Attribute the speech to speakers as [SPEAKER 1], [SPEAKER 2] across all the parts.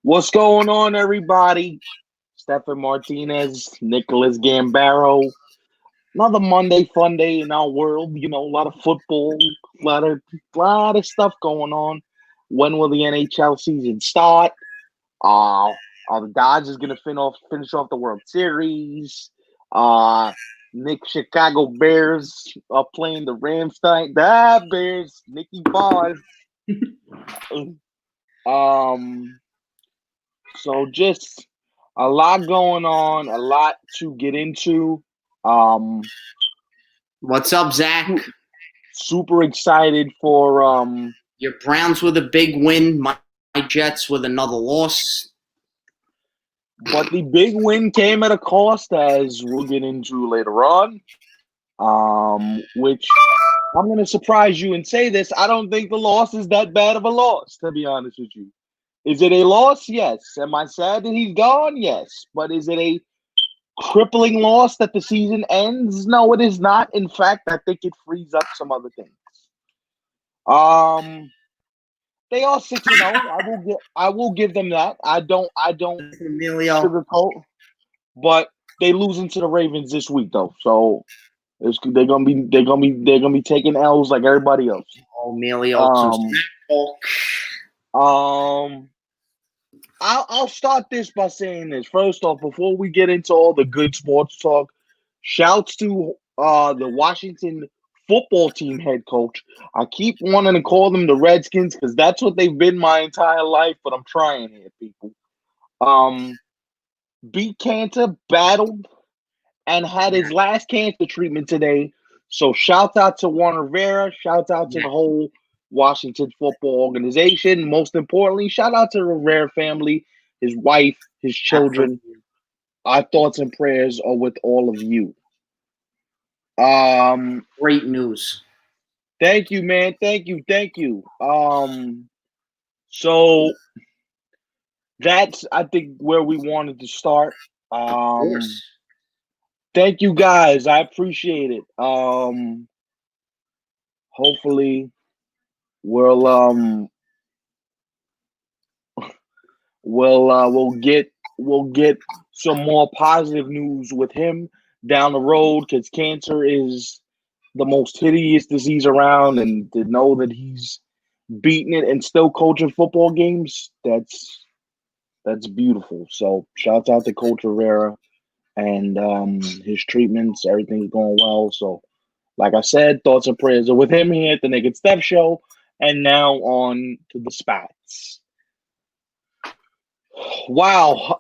[SPEAKER 1] What's going on, everybody? Stephen Martinez, Nicholas Gambaro. Another Monday fun day in our world. You know, a lot of football, a lot of stuff going on. When will the NHL season start? Uh, are the Dodgers gonna finish off the World Series? Uh, Nick Chicago Bears are playing the Rams tonight. The Bears, Nicky Bars. Um, So just a lot going on, a lot to get into. Um,
[SPEAKER 2] What's up, Zach?
[SPEAKER 1] Super excited for
[SPEAKER 2] Your Browns with a big win. My Jets with another loss.
[SPEAKER 1] but the big win came at a cost, as we'll get into later on. Which I'm gonna surprise you and say this. I don't think the loss is that bad of a loss, to be honest with you. Is it a loss? Yes. Am I sad that he's gone? Yes. But is it a crippling loss that the season ends? No, it is not. In fact, I think it frees up some other things. Um, they are 6-0. I will give them that. I don't
[SPEAKER 2] Emilio.
[SPEAKER 1] sugarcoat. But they losing to the Ravens this week though, so they're gonna be taking L's like everybody else.
[SPEAKER 2] Oh, Emilio.
[SPEAKER 1] Um, um, I'll start this by saying this. First off, before we get into all the good sports talk, shouts to the Washington football team head coach. I keep wanting to call them the Redskins because that's what they've been my entire life, but I'm trying here, people. Um, beat cancer, battled, and had his last cancer treatment today. So shout out to Juan Rivera, shout out to the whole Washington football organization. Most importantly, shout out to the Rivera family, his wife, his children. Our thoughts and prayers are with all of you.
[SPEAKER 2] Great news.
[SPEAKER 1] Thank you, man. Thank you. So that's I think where we wanted to start.
[SPEAKER 2] Of course.
[SPEAKER 1] Thank you guys. I appreciate it. Hopefully we'll we'll get some more positive news with him down the road because cancer is the most hideous disease around, and to know that he's beating it and still coaching football games, that's beautiful. So shouts out to Coach Rivera and his treatments, everything's going well. So like I said, thoughts and prayers are with him here at the Naked Steph Show. And now on to the Spats. Wow.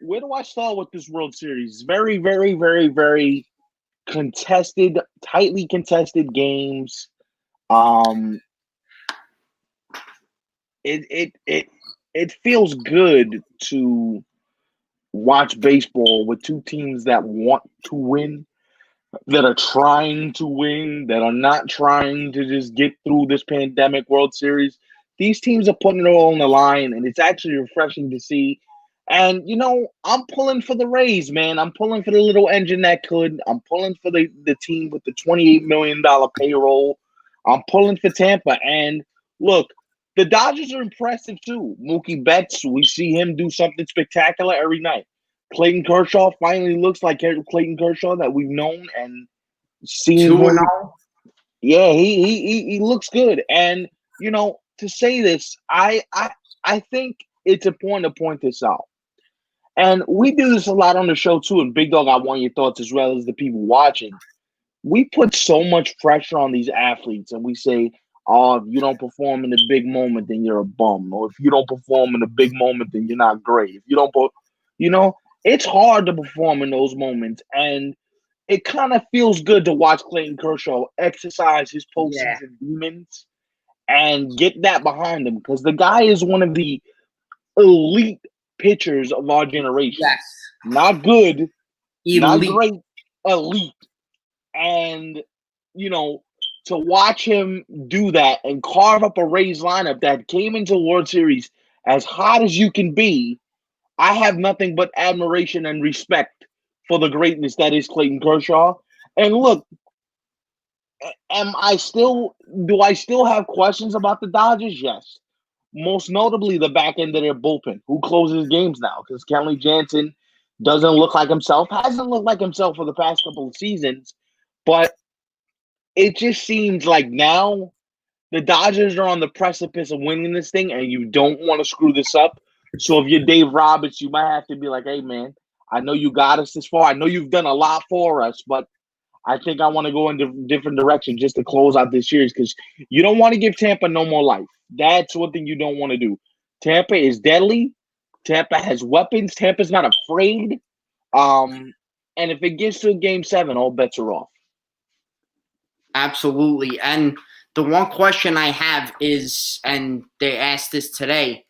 [SPEAKER 1] Where do I start with this World Series? Very, very, very, very contested, tightly contested games. It feels good to watch baseball with two teams that want to win, that are trying to win, that are not trying to just get through this pandemic World Series. These teams are putting it all on the line, and it's actually refreshing to see. And, I'm pulling for the Rays, man. I'm pulling for the little engine that could. I'm pulling for the team with the $28 million payroll. I'm pulling for Tampa. And look, the Dodgers are impressive too. Mookie Betts, we see him do something spectacular every night. Clayton Kershaw finally looks like Clayton Kershaw that we've known and seen
[SPEAKER 2] 2-0.
[SPEAKER 1] Yeah, he looks good. And to say this, I think it's important to point this out. And we do this a lot on the show too. And Big Dog, I want your thoughts as well as the people watching. We put so much pressure on these athletes, and we say, "Oh, if you don't perform in the big moment, then you're a bum. Or if you don't perform in a big moment, then you're not great. If you don't, it's hard to perform in those moments, and it kind of feels good to watch Clayton Kershaw exercise his postseason demons and get that behind him because the guy is one of the elite pitchers of our generation.
[SPEAKER 2] Yes.
[SPEAKER 1] Not good,
[SPEAKER 2] Elite.
[SPEAKER 1] not great, elite. And, to watch him do that and carve up a Rays lineup that came into the World Series as hot as you can be, I have nothing but admiration and respect for the greatness that is Clayton Kershaw. And look, do I still have questions about the Dodgers? Yes. most notably the back end of their bullpen, who closes games now, because Kenley Jansen doesn't look like himself, hasn't looked like himself for the past couple of seasons, but it just seems like now the Dodgers are on the precipice of winning this thing, and you don't want to screw this up. So if you're Dave Roberts, you might have to be like, hey, man, I know you got us this far. I know you've done a lot for us, but I think I want to go in a different direction just to close out this series, because you don't want to give Tampa no more life. That's one thing you don't want to do. Tampa is deadly. Tampa has weapons. Tampa's not afraid. And if it gets to Game 7, all bets are off.
[SPEAKER 2] Absolutely. And the one question I have is, and they asked this today,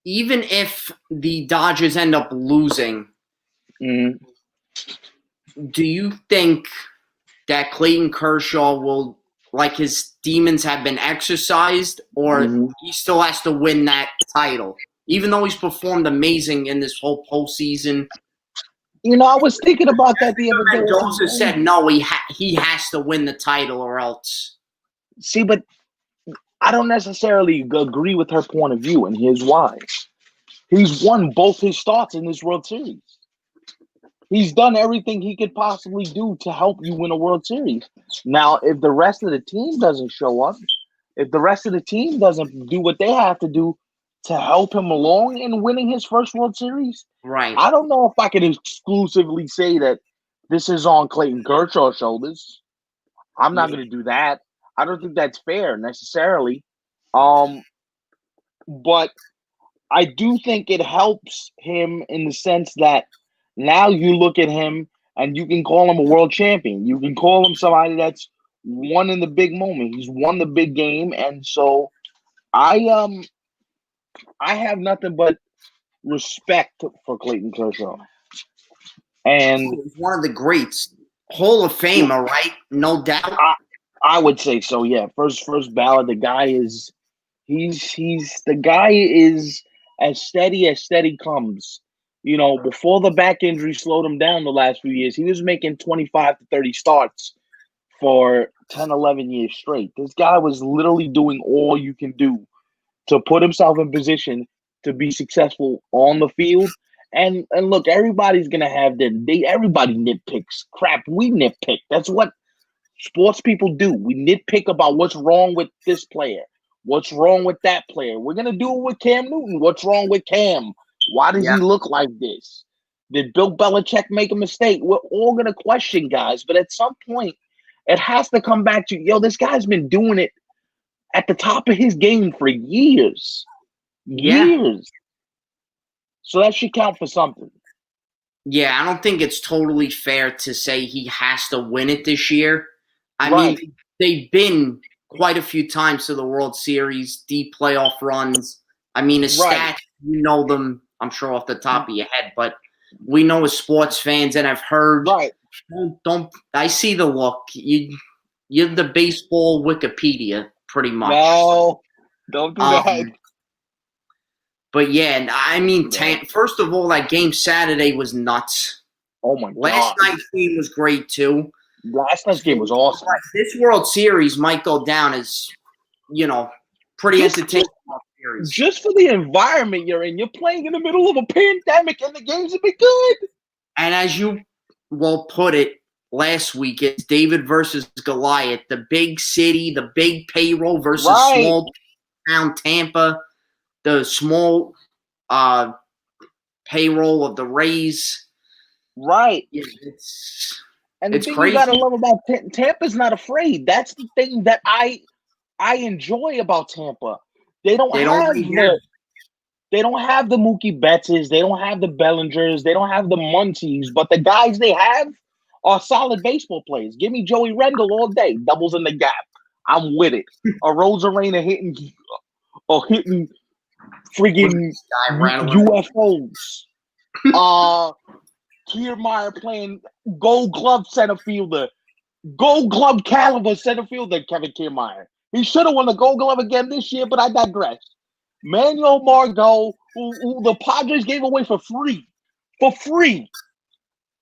[SPEAKER 2] even if the Dodgers end up losing, do you think that Clayton Kershaw will, like his demons have been exorcised, or he still has to win that title? Even though he's performed amazing in this whole postseason.
[SPEAKER 1] You know, I was thinking about that the other day.
[SPEAKER 2] Mendoza said no, he has to win the title or else.
[SPEAKER 1] See, but I don't necessarily agree with her point of view, and here's why. He's won both his starts in this World Series. He's done everything he could possibly do to help you win a World Series. Now, if the rest of the team doesn't show up, if the rest of the team doesn't do what they have to do to help him along in winning his first World Series,
[SPEAKER 2] right?
[SPEAKER 1] I don't know if I can exclusively say that this is on Clayton Kershaw's shoulders. I'm not going to do that. I don't think that's fair necessarily. But I do think it helps him in the sense that now you look at him and you can call him a world champion. You can call him somebody that's won in the big moment. He's won the big game. And so I have nothing but respect for Clayton Kershaw. And
[SPEAKER 2] he's one of the greats. Hall of Famer, right? No doubt.
[SPEAKER 1] I would say so, yeah. First ballot. The guy is the guy is as steady comes. You know, before the back injury slowed him down the last few years, he was making 25 to 30 starts for 10, 11 years straight. This guy was literally doing all you can do to put himself in position to be successful on the field. And look, everybody's gonna have everybody nitpicks. Crap, we nitpick. That's what sports people do. We nitpick about what's wrong with this player, what's wrong with that player. We're gonna do it with Cam Newton. What's wrong with Cam? Why does he look like this? Did Bill Belichick make a mistake? We're all gonna question guys, but at some point, it has to come back to this guy's been doing it at the top of his game for years. Years. So that should count for something.
[SPEAKER 2] Yeah, I don't think it's totally fair to say he has to win it this year. I mean, they've been quite a few times to the World Series, deep playoff runs. I mean, his stats, you know them, I'm sure, off the top of your head, but we know as sports fans and I've heard. Don't I see the look. You're the baseball Wikipedia, pretty much.
[SPEAKER 1] No, don't do that.
[SPEAKER 2] But yeah, I mean, first of all, that game Saturday was nuts.
[SPEAKER 1] Oh my God!
[SPEAKER 2] Last night's game was great too.
[SPEAKER 1] Last night's game was awesome.
[SPEAKER 2] This World Series might go down as, pretty entertaining.
[SPEAKER 1] Just for the environment you're in, you're playing in the middle of a pandemic, and the games have been good.
[SPEAKER 2] And as you well put it last week, it's David versus Goliath. The big city, the big payroll versus small town Tampa. The small payroll of the Rays.
[SPEAKER 1] Right.
[SPEAKER 2] Yeah,
[SPEAKER 1] and
[SPEAKER 2] it's
[SPEAKER 1] the thing
[SPEAKER 2] crazy.
[SPEAKER 1] You gotta love about Tampa's not afraid. That's the thing that I enjoy about Tampa. They don't have the Mookie Bettses, they don't have the Bellingers, they don't have the Muncies, but the guys they have are solid baseball players. Give me Joey Rendell all day, doubles in the gap. I'm with it. A Rosarena hitting freaking UFOs. Kiermaier playing Gold Glove center fielder, Gold Glove caliber center fielder. Kevin Kiermaier. He should have won the Gold Glove again this year, but I digress. Manuel Margot, who the Padres gave away for free,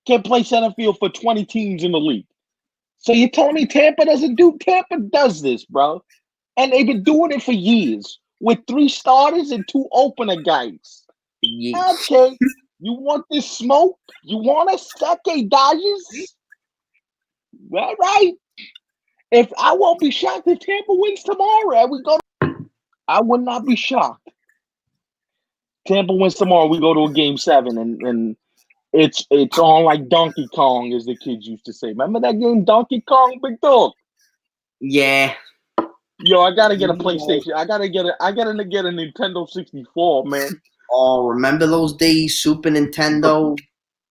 [SPEAKER 1] can play center field for 20 teams in the league. So you're telling me Tampa doesn't do? Tampa does this, bro, and they've been doing it for years. with 3 starters and 2 opener guys.
[SPEAKER 2] Yes.
[SPEAKER 1] Okay, you want this smoke? You want us? Okay, Dodgers. All right. If I won't be shocked if Tampa wins tomorrow, and we go. I would not be shocked. Tampa wins tomorrow. We go to a game 7, and it's on like Donkey Kong, as the kids used to say. Remember that game, Donkey Kong, Big Dog?
[SPEAKER 2] Yeah.
[SPEAKER 1] Yo, I gotta get a PlayStation. I gotta get a Nintendo 64, man.
[SPEAKER 2] Oh, remember those days, Super Nintendo?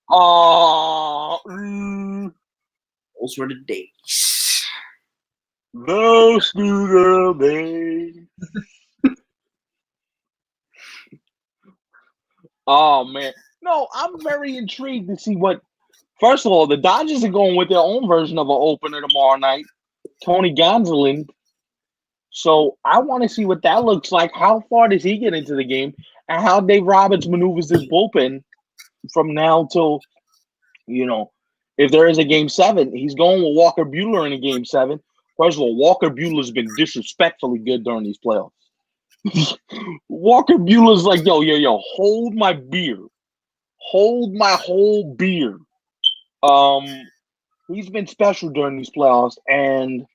[SPEAKER 1] Oh,
[SPEAKER 2] those were the days.
[SPEAKER 1] Those were the days. Oh man, no, I'm very intrigued to see what. First of all, the Dodgers are going with their own version of an opener tomorrow night, Tony Gonsolin. So I want to see what that looks like. How far does he get into the game, and how Dave Roberts maneuvers this bullpen from now till, if there is a game 7, he's going with Walker Buehler in a game 7. First of all, Walker Buehler's been disrespectfully good during these playoffs. Walker Buehler's like, yo, hold my beer. Hold my whole beer. He's been special during these playoffs, and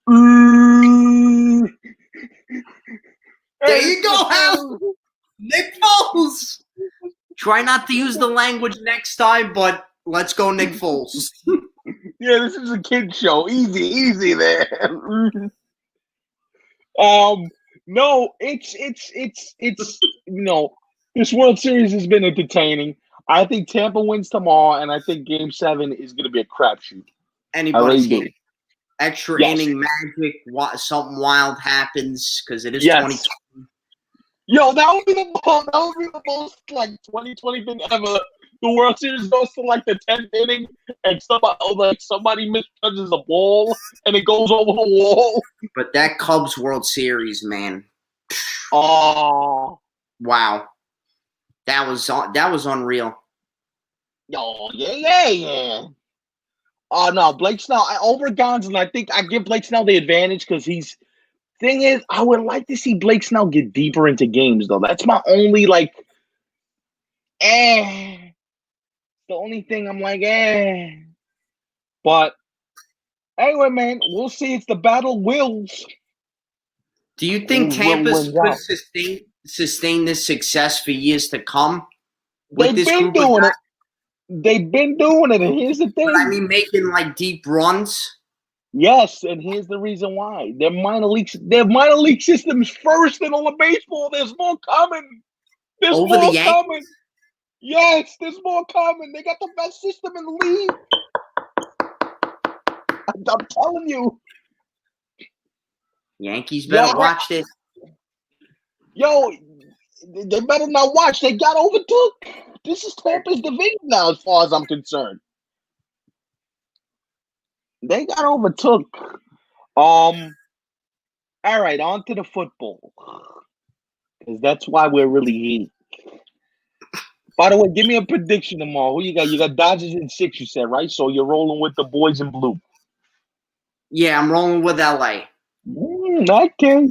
[SPEAKER 2] there you go, Hal. Nick Foles. Try not to use the language next time, but let's go, Nick Foles.
[SPEAKER 1] Yeah, this is a kid show. Easy there. No, it's this World Series has been entertaining. I think Tampa wins tomorrow, and I think Game 7 is going to be a crapshoot.
[SPEAKER 2] Anybody's game. Extra inning magic. Something wild happens because it is 2020.
[SPEAKER 1] Yo, that would be the most like 2020 thing ever. The World Series goes to like the 10th inning, and somebody misjudges a ball, and it goes over the wall.
[SPEAKER 2] But that Cubs World Series, man.
[SPEAKER 1] Oh,
[SPEAKER 2] wow, that was unreal.
[SPEAKER 1] Oh yeah. Oh no, Blake Snell over Gonsolin. I think I give Blake Snell the advantage because he's. Thing is, I would like to see Blake Snell get deeper into games, though. That's my only The only thing I'm like, But anyway, man, we'll see. It's the battle wills.
[SPEAKER 2] Do you think Tampa's could sustain this success for years to come?
[SPEAKER 1] They've been doing it. They've been doing it, and here's the thing.
[SPEAKER 2] I mean, making like deep runs.
[SPEAKER 1] Yes, and here's the reason why. Their minor league system's first in all of baseball. There's more coming. There's
[SPEAKER 2] over
[SPEAKER 1] more
[SPEAKER 2] the Yankees.
[SPEAKER 1] Coming. Yes, there's more coming. They got the best system in the league. I'm telling you.
[SPEAKER 2] Yankees better watch this.
[SPEAKER 1] Yo, they better not watch. They got overtook. This is Tampa's division now, as far as I'm concerned. They got overtook. All right, on to the football. Because that's why we're really heated. By the way, give me a prediction tomorrow. Who you got? You got Dodgers in 6, you said, right? So you're rolling with the boys in blue.
[SPEAKER 2] Yeah, I'm rolling with LA.
[SPEAKER 1] Okay.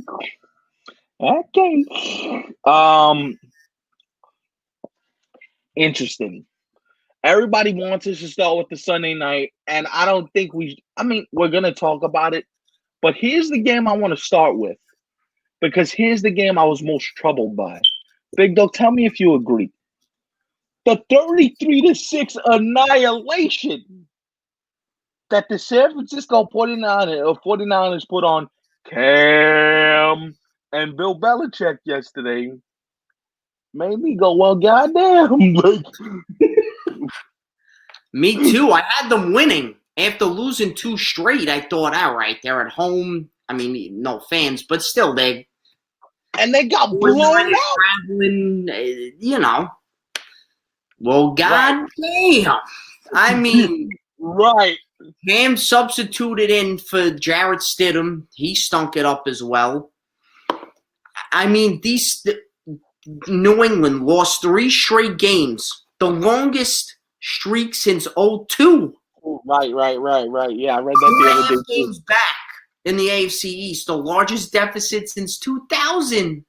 [SPEAKER 1] Interesting. Everybody wants us to start with the Sunday night, and I don't think we're going to talk about it, but here's the game I want to start with, because here's the game I was most troubled by. Big Dog, tell me if you agree. The 33-6 annihilation that the San Francisco 49ers put on Cam and Bill Belichick yesterday made me go, well, goddamn.
[SPEAKER 2] Me too. I had them winning. After losing 2 straight, I thought, all right, they're at home. I mean, no fans, but still, they
[SPEAKER 1] got blown out.
[SPEAKER 2] Well, goddamn. I mean,
[SPEAKER 1] right.
[SPEAKER 2] Cam substituted in for Jarrett Stidham. He stunk it up as well. I mean, New England lost 3 straight games. The longest streak since 2002.
[SPEAKER 1] Right. Yeah, I read that the other day.
[SPEAKER 2] 2.5 games back in the AFC East, the largest deficit since 2000.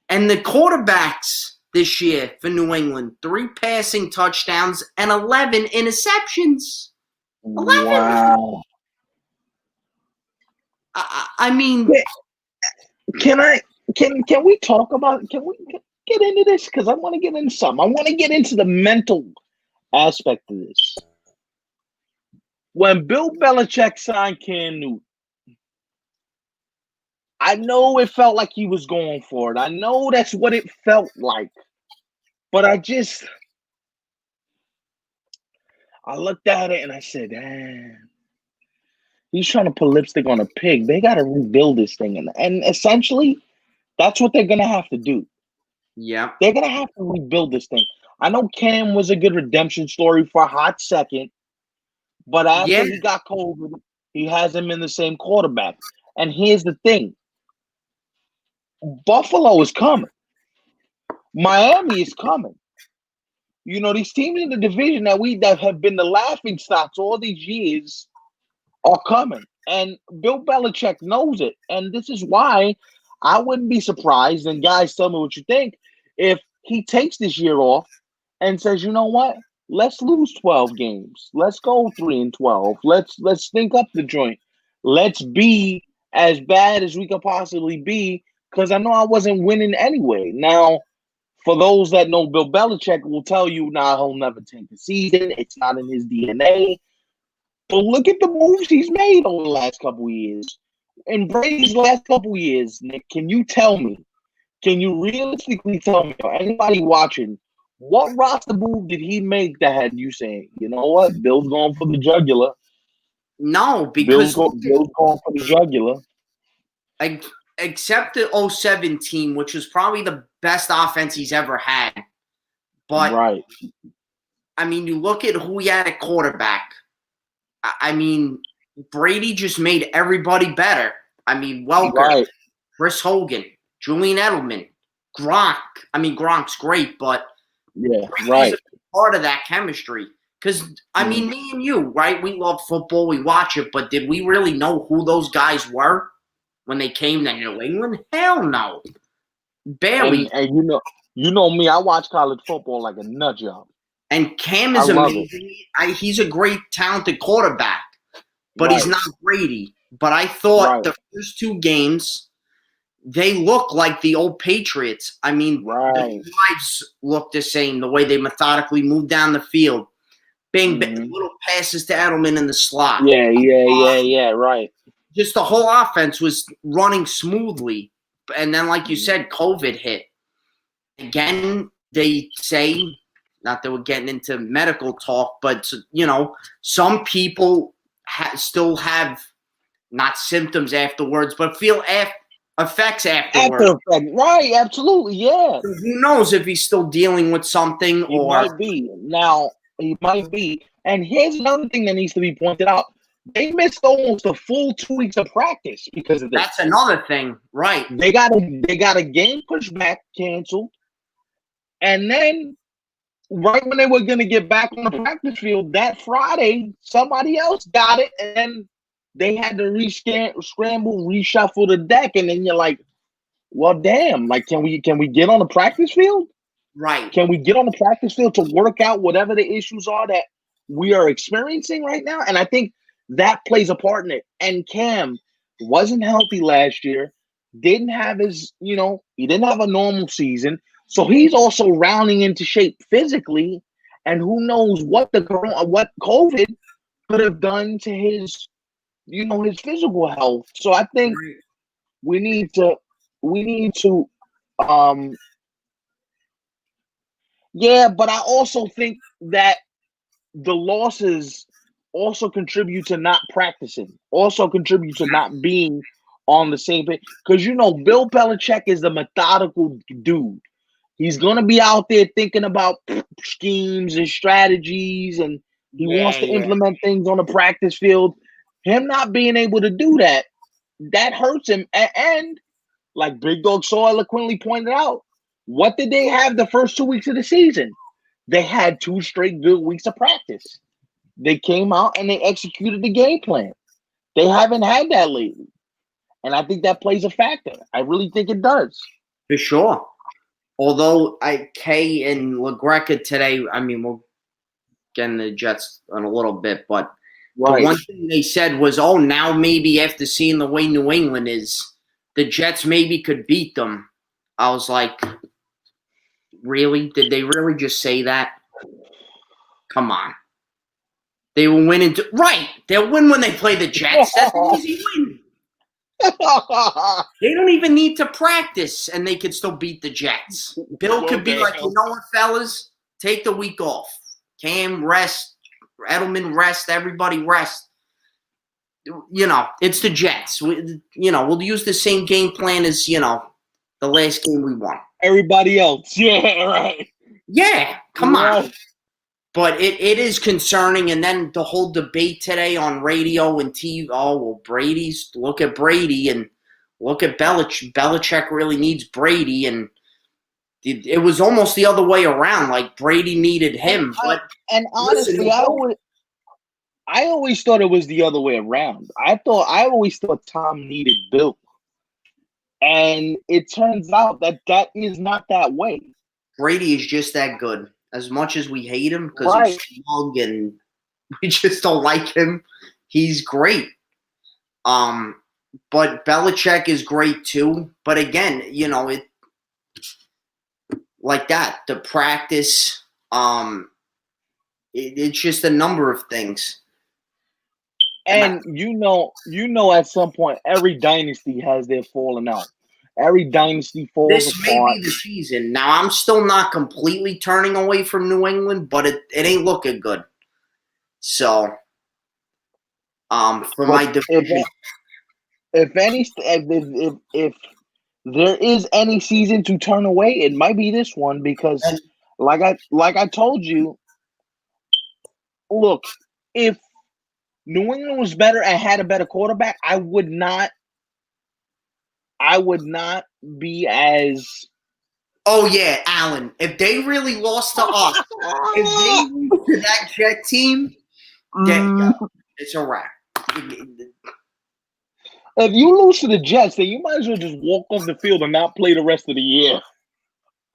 [SPEAKER 2] And the quarterbacks this year for New England, 3 passing touchdowns and 11 interceptions. 11.
[SPEAKER 1] Wow.
[SPEAKER 2] I mean,
[SPEAKER 1] can we talk about? Can we get into this? Because I want to get into something. I want to get into the mental aspect of this. When Bill Belichick signed Cam Newton, I know it felt like he was going for it. I know that's what it felt like. But I looked at it and I said, damn, he's trying to put lipstick on a pig. They got to rebuild this thing. And essentially, that's what they're going to have to do.
[SPEAKER 2] Yeah.
[SPEAKER 1] They're going to have to rebuild this thing. I know Cam was a good redemption story for a hot second. But after he got COVID, he hasn't been the same quarterback. And here's the thing. Buffalo is coming. Miami is coming. You know, these teams in the division that have been the laughing stocks all these years are coming. And Bill Belichick knows it. And this is why I wouldn't be surprised, and guys, tell me what you think, if he takes this year off and says, you know what? Let's lose 12 games. Let's go 3-12. Let's think up the joint. Let's be as bad as we could possibly be, because I know I wasn't winning anyway. Now, for those that know Bill Belichick, will tell you, he'll never take a season. It's not in his DNA. But look at the moves he's made over the last couple of years. In Brady's last couple of years, Nick, can you realistically tell me, or anybody watching, what roster move did he make that had you saying, you know what, Bill's going for the jugular?
[SPEAKER 2] No, because
[SPEAKER 1] Bill's going for the jugular.
[SPEAKER 2] Except the 07 team, which was probably the best offense he's ever had. But,
[SPEAKER 1] right.
[SPEAKER 2] I mean, you look at who he had at quarterback. I mean, Brady just made everybody better. I mean, Welker,
[SPEAKER 1] right.
[SPEAKER 2] Chris Hogan, Julian Edelman, Gronk. I mean, Gronk's great, but
[SPEAKER 1] right.
[SPEAKER 2] a part of that chemistry. Because, I mean, me and you, right? We love football. We watch it. But did we really know who those guys were when they came to New England? Hell no. Barely.
[SPEAKER 1] And you know me, I watch college football like a nut job.
[SPEAKER 2] And Cam is amazing. He's a great, talented quarterback. But he's not Brady. But I thought the first 2 games, they look like the old Patriots. I mean, the drives look the same, the way they methodically move down the field. Bang, little passes to Edelman in the slot.
[SPEAKER 1] Yeah, right.
[SPEAKER 2] Just the whole offense was running smoothly. And then, like you said, COVID hit. Again, they say, not that we're getting into medical talk, but, you know, some people still have not symptoms afterwards, but feel effects afterwards.
[SPEAKER 1] Right, absolutely, yeah.
[SPEAKER 2] So who knows if he's still dealing with something
[SPEAKER 1] He might be. Now, he might be. And here's another thing that needs to be pointed out. They missed almost a full 2 weeks of practice because of this.
[SPEAKER 2] That's another thing, right?
[SPEAKER 1] They got a game pushed back, canceled. And then right when they were going to get back on the practice field that Friday, somebody else got it, and then they had to scramble, reshuffle the deck, and then you're like, well, damn, like, can we get on the practice field?
[SPEAKER 2] Right.
[SPEAKER 1] Can we get on the practice field to work out whatever the issues are that we are experiencing right now? And I think that plays a part in it. And Cam wasn't healthy last year, didn't have his, he didn't have a normal season. So he's also rounding into shape physically, and who knows what COVID could have done to his, his physical health. So I think we need to, but I also think that the losses also contribute to not practicing, also contribute to not being on the same page. Because, Bill Belichick is a methodical dude. He's going to be out there thinking about schemes and strategies, and he wants to implement things on the practice field. Him not being able to do that hurts him. And like Big Dog so eloquently pointed out, what did they have the first 2 weeks of the season? They had 2 straight good weeks of practice. They came out and they executed the game plan. They haven't had that lately. And I think that plays a factor. I really think it does.
[SPEAKER 2] For sure. Although Kay and LaGreca today, I mean, we'll get into the Jets in a little bit, but the one thing they said was, oh, now maybe after seeing the way New England is, the Jets maybe could beat them. I was like, really? Did they really just say that? Come on. They will win right. They'll win when they play the Jets. That's an easy win. They don't even need to practice, and they could still beat the Jets. Bill could be like, you know what, fellas? Take the week off. Cam, rest. Edelman, rest. Everybody, rest. You know, it's the Jets. We'll use the same game plan as, the last game we won.
[SPEAKER 1] Everybody else. Yeah, right.
[SPEAKER 2] Yeah, come on. But it is concerning. And then the whole debate today on radio and TV. Oh, well, look at Brady and look at Belichick. Belichick really needs Brady. And it was almost the other way around. Like Brady needed him.
[SPEAKER 1] And honestly, I always thought it was the other way around. I always thought Tom needed Bill. And it turns out that is not that way.
[SPEAKER 2] Brady is just that good. As much as we hate him because he's smug and we just don't like him, he's great. But Belichick is great too. But again, it like that. The practice, it's just a number of things.
[SPEAKER 1] And at some point, every dynasty has their falling out. Every dynasty falls apart.
[SPEAKER 2] This may be the season. Now, I'm still not completely turning away from New England, but it ain't looking good. So, for my division.
[SPEAKER 1] If there is any season to turn away, it might be this one because, like I told you, look, if New England was better and had a better quarterback, I would not be as.
[SPEAKER 2] Oh yeah, Allen. If they really lost to us, if they lose to that Jet team, then it's a wrap.
[SPEAKER 1] If you lose to the Jets, then you might as well just walk off the field and not play the rest of the year.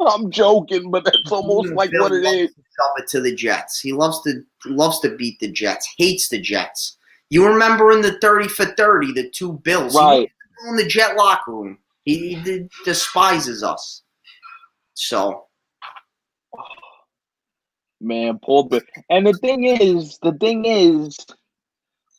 [SPEAKER 1] I'm joking, but that's almost like what it is.
[SPEAKER 2] Shove it to the Jets. He loves to beat the Jets. Hates the Jets. You remember in the 30 for 30, the two Bills,
[SPEAKER 1] right?
[SPEAKER 2] In the Jet locker room, he despises us. So,
[SPEAKER 1] man, Paul. And the thing is,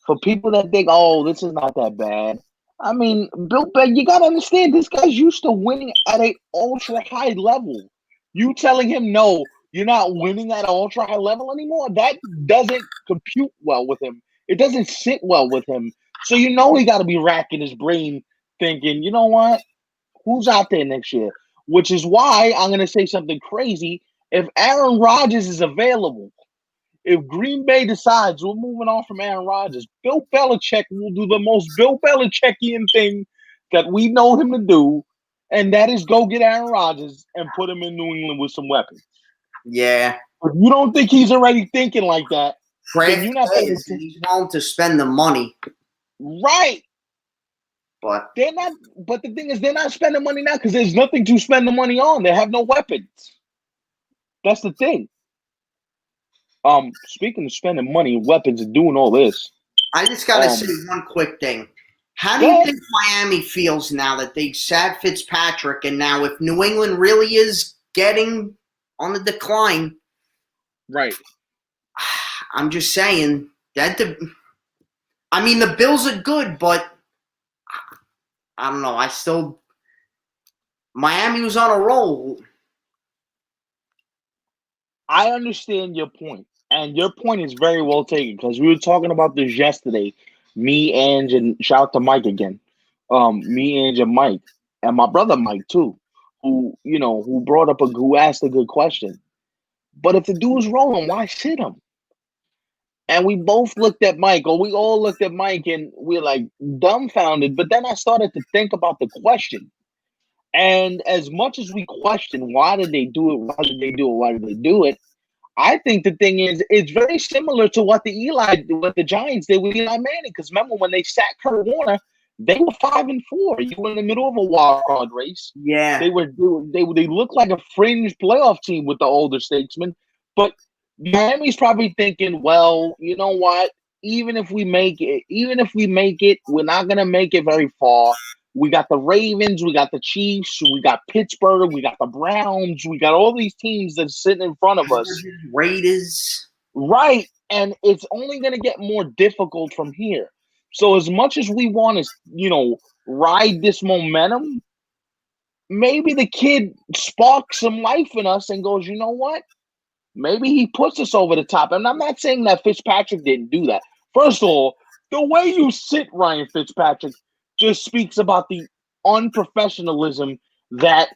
[SPEAKER 1] for people that think, oh, this is not that bad. I mean, Bill Belichick, you gotta understand, this guy's used to winning at an ultra high level. You telling him no, you're not winning at an ultra high level anymore? That doesn't compute well with him. It doesn't sit well with him. So he got to be racking his brain, thinking, you know what? Who's out there next year? Which is why I'm gonna say something crazy. If Aaron Rodgers is available, if Green Bay decides we're moving on from Aaron Rodgers, Bill Belichick will do the most Bill Belichickian thing that we know him to do, and that is go get Aaron Rodgers and put him in New England with some weapons.
[SPEAKER 2] Yeah.
[SPEAKER 1] If you don't think he's already thinking like that,
[SPEAKER 2] then you're not he's willing to spend the money.
[SPEAKER 1] Right. But they're not. But the thing is, they're not spending money now because there's nothing to spend the money on. They have no weapons. That's the thing. Speaking of spending money and weapons and doing all this,
[SPEAKER 2] I just gotta say one quick thing. How do you think Miami feels now that they sat Fitzpatrick, and now if New England really is getting on the decline,
[SPEAKER 1] right?
[SPEAKER 2] I'm just saying that the Bills are good, but I don't know. Miami was on a roll.
[SPEAKER 1] I understand your point. And your point is very well taken because we were talking about this yesterday. Me, Ange, and shout out to Mike again. Me, Ange, and Mike, and my brother Mike too, who who asked a good question. But if the dude's rolling, why sit him? And we both looked at Mike, or we all looked at Mike, and we're like dumbfounded. But then I started to think about the question. And as much as we question why did they do it, I think the thing is, it's very similar to what the Giants did with Eli Manning. Because remember when they sacked Kurt Warner, they were 5-4. You were in the middle of a wild card race.
[SPEAKER 2] Yeah,
[SPEAKER 1] They looked like a fringe playoff team with the older statesmen. But Miami's probably thinking, well, you know what? Even if we make it, we're not gonna make it very far. We got the Ravens, we got the Chiefs, we got Pittsburgh, we got the Browns, we got all these teams that are sitting in front of us.
[SPEAKER 2] Raiders.
[SPEAKER 1] Right. And it's only going to get more difficult from here. So as much as we want to, ride this momentum, maybe the kid sparks some life in us and goes, you know what? Maybe he puts us over the top. And I'm not saying that Fitzpatrick didn't do that. First of all, the way you sit Ryan Fitzpatrick just speaks about the unprofessionalism that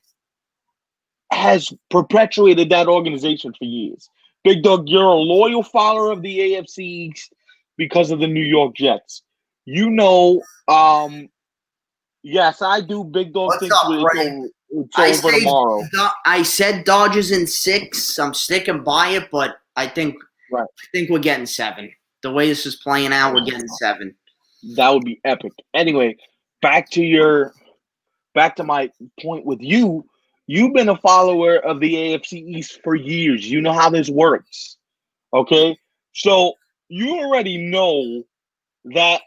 [SPEAKER 1] has perpetuated that organization for years. Big Dog, you're a loyal follower of the AFC East because of the New York Jets. Yes, I do. Big Dog thinks it's over tomorrow.
[SPEAKER 2] I said Dodgers in 6. I'm sticking by it, but I think we're getting 7. The way this is playing out, we're getting 7.
[SPEAKER 1] That would be epic. Anyway, back to my point with you. You've been a follower of the AFC East for years. You know how this works. Okay? So you already know that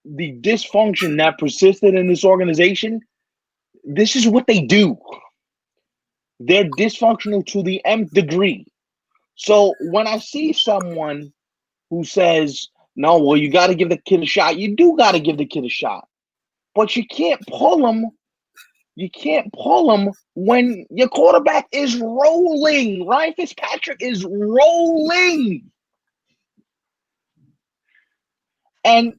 [SPEAKER 1] the dysfunction that persisted in this organization, this is what they do. They're dysfunctional to the nth degree. So when I see someone who says, no, well, you got to give the kid a shot, you do got to give the kid a shot. But you can't pull him. You can't pull him when your quarterback is rolling. Ryan Fitzpatrick is rolling. And,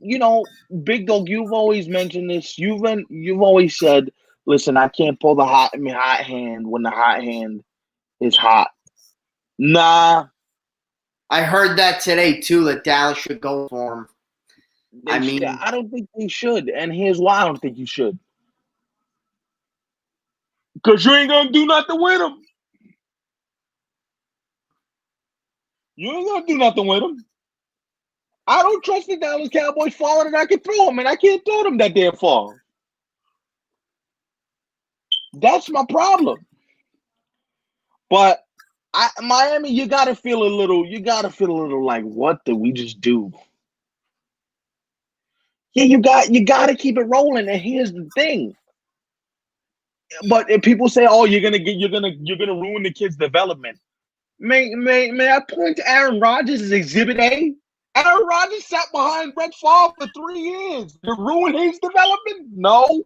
[SPEAKER 1] Big Dog, you've always mentioned this. You've always said, listen, I can't pull the hot hand when the hot hand is hot. Nah.
[SPEAKER 2] I heard that today, too, that Dallas should go for him.
[SPEAKER 1] I don't think they should. And here's why I don't think you should. Because you ain't going to do nothing with him. You ain't going to do nothing with him. I don't trust the Dallas Cowboys farther than I can throw him, and I can't throw them that damn far. That's my problem. But Miami, you gotta feel a little like, what did we just do? Yeah, you gotta keep it rolling. And here's the thing. But if people say, "Oh, you're gonna ruin the kid's development," may I point to Aaron Rodgers as Exhibit A? Aaron Rodgers sat behind Brett Favre for 3 years. To ruin his development? No.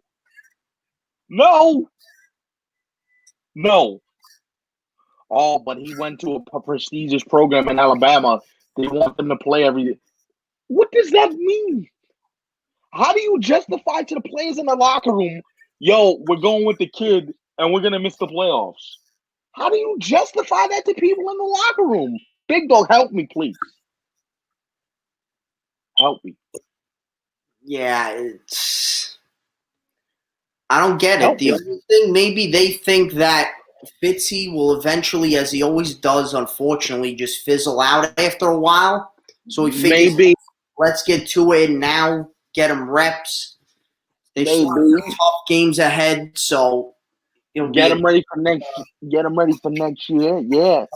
[SPEAKER 1] Oh, but he went to a prestigious program in Alabama. They want them to play every day. What does that mean? How do you justify to the players in the locker room, yo, we're going with the kid and we're going to miss the playoffs? How do you justify that to people in the locker room? Big Dog, help me, please. Help me.
[SPEAKER 2] Yeah, I don't get it. The only thing, maybe they think that Fitzy will eventually, as he always does, unfortunately, just fizzle out after a while. So he figures, maybe let's get to it now, get him reps. They still have tough games ahead, so
[SPEAKER 1] get him ready for next. Get him ready for next year. Yeah,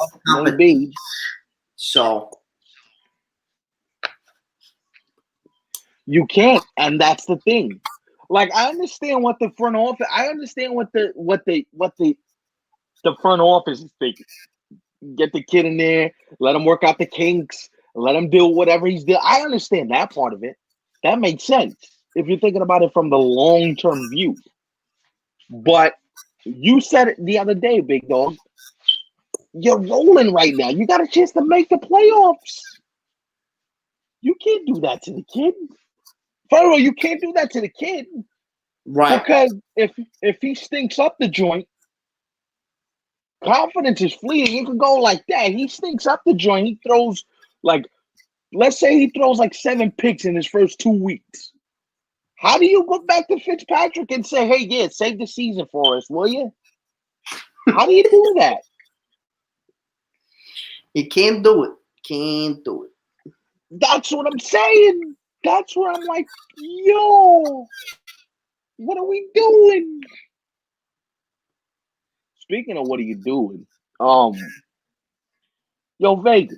[SPEAKER 1] maybe.
[SPEAKER 2] So
[SPEAKER 1] you can't, and that's the thing. Like, I understand what the front office. I understand what the front office is thinking. Get the kid in there, let him work out the kinks, let him do whatever he's doing. I understand that part of it. That makes sense if you're thinking about it from the long-term view. But you said it the other day, Big Dog. You're rolling right now. You got a chance to make the playoffs. You can't do that to the kid. First of all, you can't do that to the kid.
[SPEAKER 2] Right.
[SPEAKER 1] Because if he stinks up the joint, confidence is fleeting. You can go like that. He stinks up the joint. He throws let's say he throws 7 picks in his first 2 weeks. How do you go back to Fitzpatrick and say, hey, yeah, save the season for us, will you? How do you do that?
[SPEAKER 2] He can't do it. Can't do it.
[SPEAKER 1] That's what I'm saying. That's where I'm like, yo, what are we doing? Speaking of what are you doing? Yo, Vegas.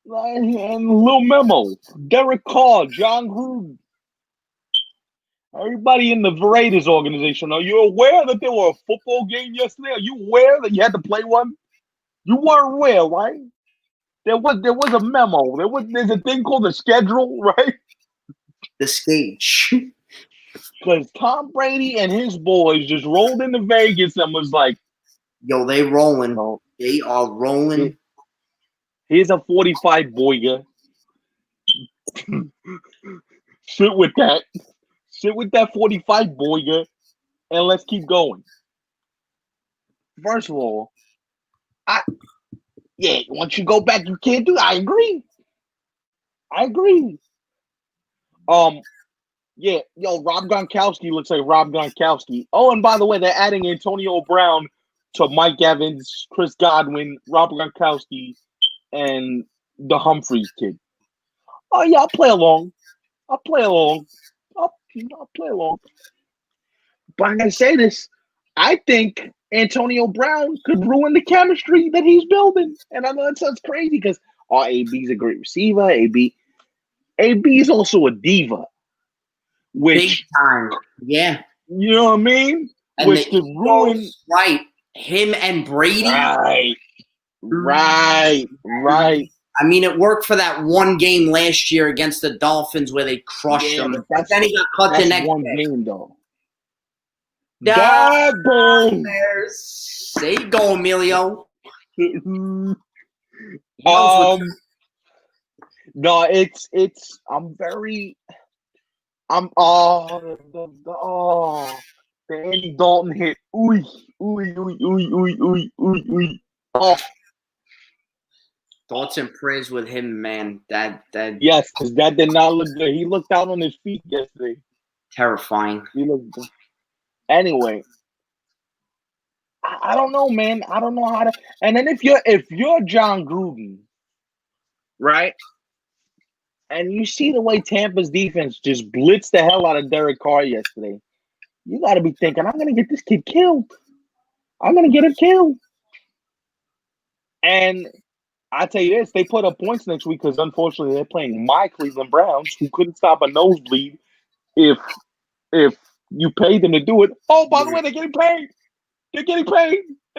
[SPEAKER 1] And little memo. Derek Carr, John Gruden. Everybody in the Raiders organization, are you aware that there were a football game yesterday? Are you aware that you had to play one? You weren't aware, right? There was a memo. There's a thing called the schedule, right?
[SPEAKER 2] The stage.
[SPEAKER 1] Because Tom Brady and his boys just rolled into Vegas and was like,
[SPEAKER 2] yo, they rolling. Oh, they are rolling.
[SPEAKER 1] Here's a 45 boiger. Sit with that. Sit with that 45 boiger, and let's keep going. First of all, once you go back, you can't do it. I agree. Yeah, Rob Gronkowski looks like Rob Gronkowski. Oh, and by the way, they're adding Antonio Brown to Mike Evans, Chris Godwin, Rob Gronkowski, and the Humphreys kid. Oh, yeah, I'll play along. But I'm going to say this. I think Antonio Brown could ruin the chemistry that he's building. And I know that sounds crazy because AB's a great receiver. AB is also a diva.
[SPEAKER 2] Big time. Yeah.
[SPEAKER 1] You know what I mean?
[SPEAKER 2] And which could ruin. Right. Him and Brady.
[SPEAKER 1] Right.
[SPEAKER 2] I mean, it worked for that one game last year against the Dolphins where they crushed them. But then he got cut the next
[SPEAKER 1] one game, though.
[SPEAKER 2] There you go, Emilio.
[SPEAKER 1] No, the Andy Dalton hit. Ooh. Oh.
[SPEAKER 2] Thoughts and prayers with him, man. That
[SPEAKER 1] yes, because that did not look good. He looked out on his feet yesterday.
[SPEAKER 2] Terrifying.
[SPEAKER 1] He looked good. Anyway, I don't know, man. I don't know how to. And then if you're John Gruden, right? And you see the way Tampa's defense just blitzed the hell out of Derek Carr yesterday, you got to be thinking, I'm going to get this kid killed. I'm going to get him killed. And I tell you this, they put up points next week because unfortunately they're playing my Cleveland Browns, who couldn't stop a nosebleed if you paid them to do it. Oh, by the way, they're getting paid. And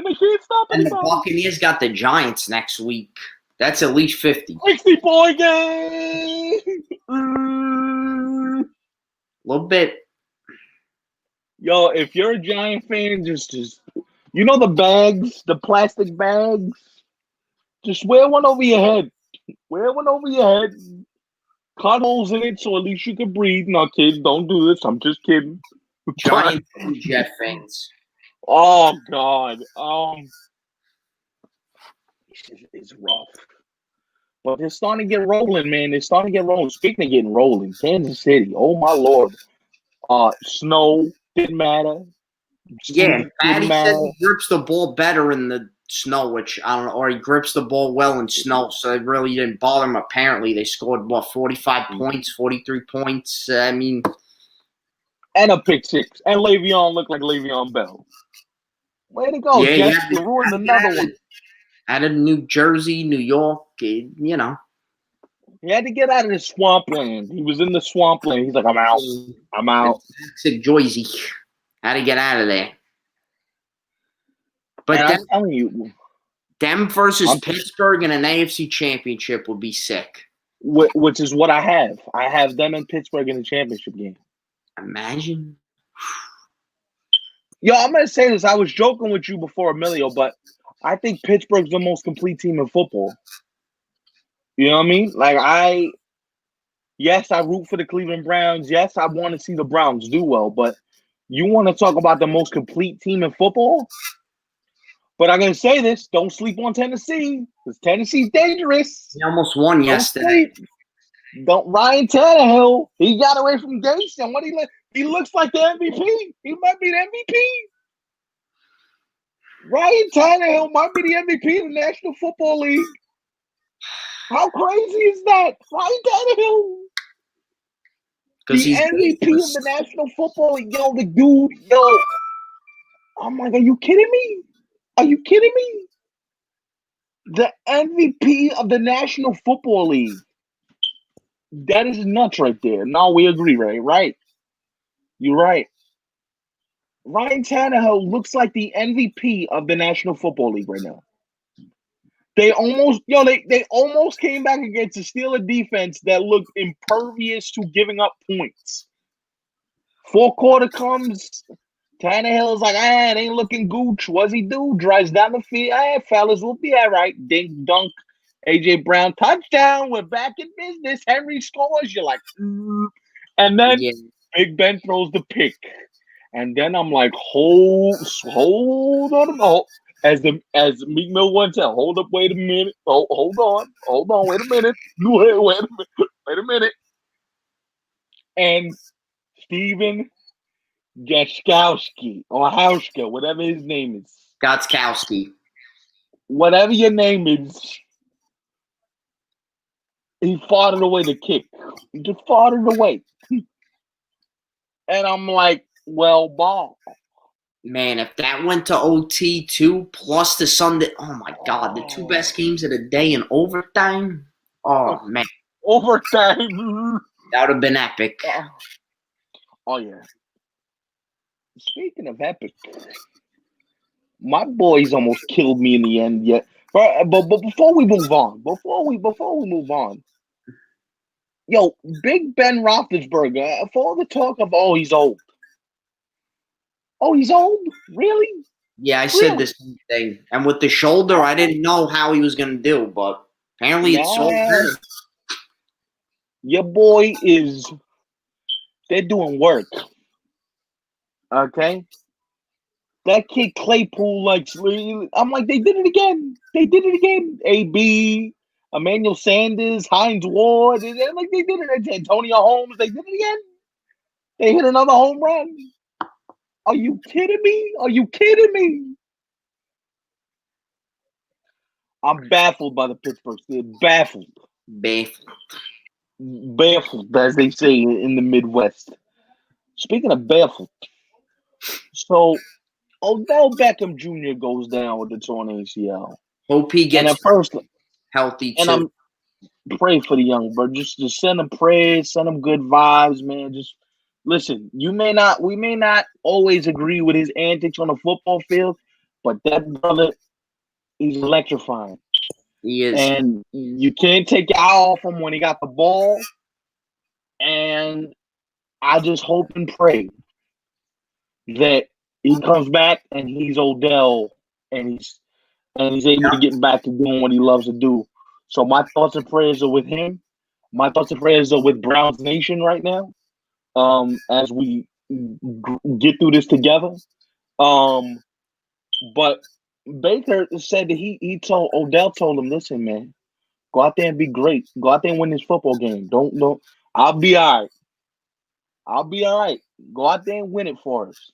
[SPEAKER 1] they can't stop it.
[SPEAKER 2] And the Buccaneers got the Giants next week. That's at least 50.
[SPEAKER 1] 60-point game.
[SPEAKER 2] A little bit.
[SPEAKER 1] Yo, if you're a Giant fan, just you know the bags, the plastic bags. Just wear one over your head. Cut holes in it so at least you can breathe. No, kids, don't do this. I'm just kidding.
[SPEAKER 2] Giant Jet fans.
[SPEAKER 1] Oh God. It's rough. But they're starting to get rolling, man. Speaking of getting rolling, Kansas City. Oh my Lord. Snow didn't matter.
[SPEAKER 2] Yeah, Patty said he grips the ball better in the snow, which I don't know, or he grips the ball well in snow, so it really didn't bother him. Apparently, they scored 45 points, 43 points. I mean,
[SPEAKER 1] and a pick six, and Le'Veon looked like Le'Veon Bell. Way to go, Jets! You ruined another one.
[SPEAKER 2] Out of New Jersey, New York, you know.
[SPEAKER 1] He had to get out of the swampland. He was in the swampland. He's like, I'm out.
[SPEAKER 2] Toxic Jersey. Had to get out of there. But
[SPEAKER 1] I'm telling you,
[SPEAKER 2] them versus Pittsburgh in an AFC championship would be sick.
[SPEAKER 1] Which is what I have. I have them in Pittsburgh in the championship game.
[SPEAKER 2] Imagine.
[SPEAKER 1] Yo, I'm going to say this. I was joking with you before, Emilio, but I think Pittsburgh's the most complete team in football. You know what I mean? Like, I root for the Cleveland Browns. Yes, I want to see the Browns do well, but you want to talk about the most complete team in football? But I'm going to say this. Don't sleep on Tennessee, because Tennessee's dangerous.
[SPEAKER 2] He almost won yesterday.
[SPEAKER 1] Ryan Tannehill, he got away from Gates, and he looks like the MVP. He might be the MVP. Ryan Tannehill might be the MVP of the National Football League. How crazy is that? Ryan Tannehill, the MVP of the National Football League. Yo, the dude, yo. I'm like, are you kidding me? Are you kidding me? The MVP of the National Football League. That is nuts right there. No, we agree, right? Right. You're right. Ryan Tannehill looks like the MVP of the National Football League right now. They almost came back against the Steelers defense that looked impervious to giving up points. Fourth quarter comes, Tannehill's like, it ain't looking gooch. What's he do? Drives down the field. Fellas, we'll be all right. Dink, dunk. A.J. Brown, touchdown. We're back in business. Henry scores. You're like, And then Big Ben throws the pick. And then I'm like, hold on. As Meek Mill once said, hold up, wait a minute. Hold on, wait a minute. Wait a minute. And Steven Gostkowski or Hauschka, whatever his name is.
[SPEAKER 2] Gostkowski.
[SPEAKER 1] Whatever your name is, he farted away the kick. He just farted away. And I'm like, well, ball.
[SPEAKER 2] Man, if that went to OT too, plus the Sunday, oh my God, the two best games of the day in overtime. Oh man,
[SPEAKER 1] overtime.
[SPEAKER 2] That would have been epic.
[SPEAKER 1] Oh yeah. Speaking of epic, my boys almost killed me in the end. Yet, but before we move on, yo, Big Ben Roethlisberger. For all the talk of he's old. Oh, he's old? Really?
[SPEAKER 2] Yeah, I said the same thing. And with the shoulder, I didn't know how he was going to do, but apparently it's so good.
[SPEAKER 1] Your boy they're doing work. Okay? That kid Claypool, I'm like, they did it again. AB, Emmanuel Sanders, Hines Ward, they did it. Antonio Holmes, they did it again. They hit another home run. Are you kidding me? I'm baffled by the Pittsburgh Steelers. Baffled, as they say in the Midwest. Speaking of baffled, so Odell Beckham Jr. goes down with the torn ACL.
[SPEAKER 2] Hope he gets healthy too.
[SPEAKER 1] And I'm pray for the young bro. Just send him prayers, send him good vibes, man. Just listen, we may not always agree with his antics on the football field, but that brother, he's electrifying.
[SPEAKER 2] He is.
[SPEAKER 1] And you can't take your eye off him when he got the ball. And I just hope and pray that he comes back and he's Odell and he's able to get back to doing what he loves to do. So my thoughts and prayers are with him. My thoughts and prayers are with Browns Nation right now. As we get through this together. But Baker said that Odell told him, listen, man, go out there and be great. Go out there and win this football game. Don't I'll be all right. Go out there and win it for us.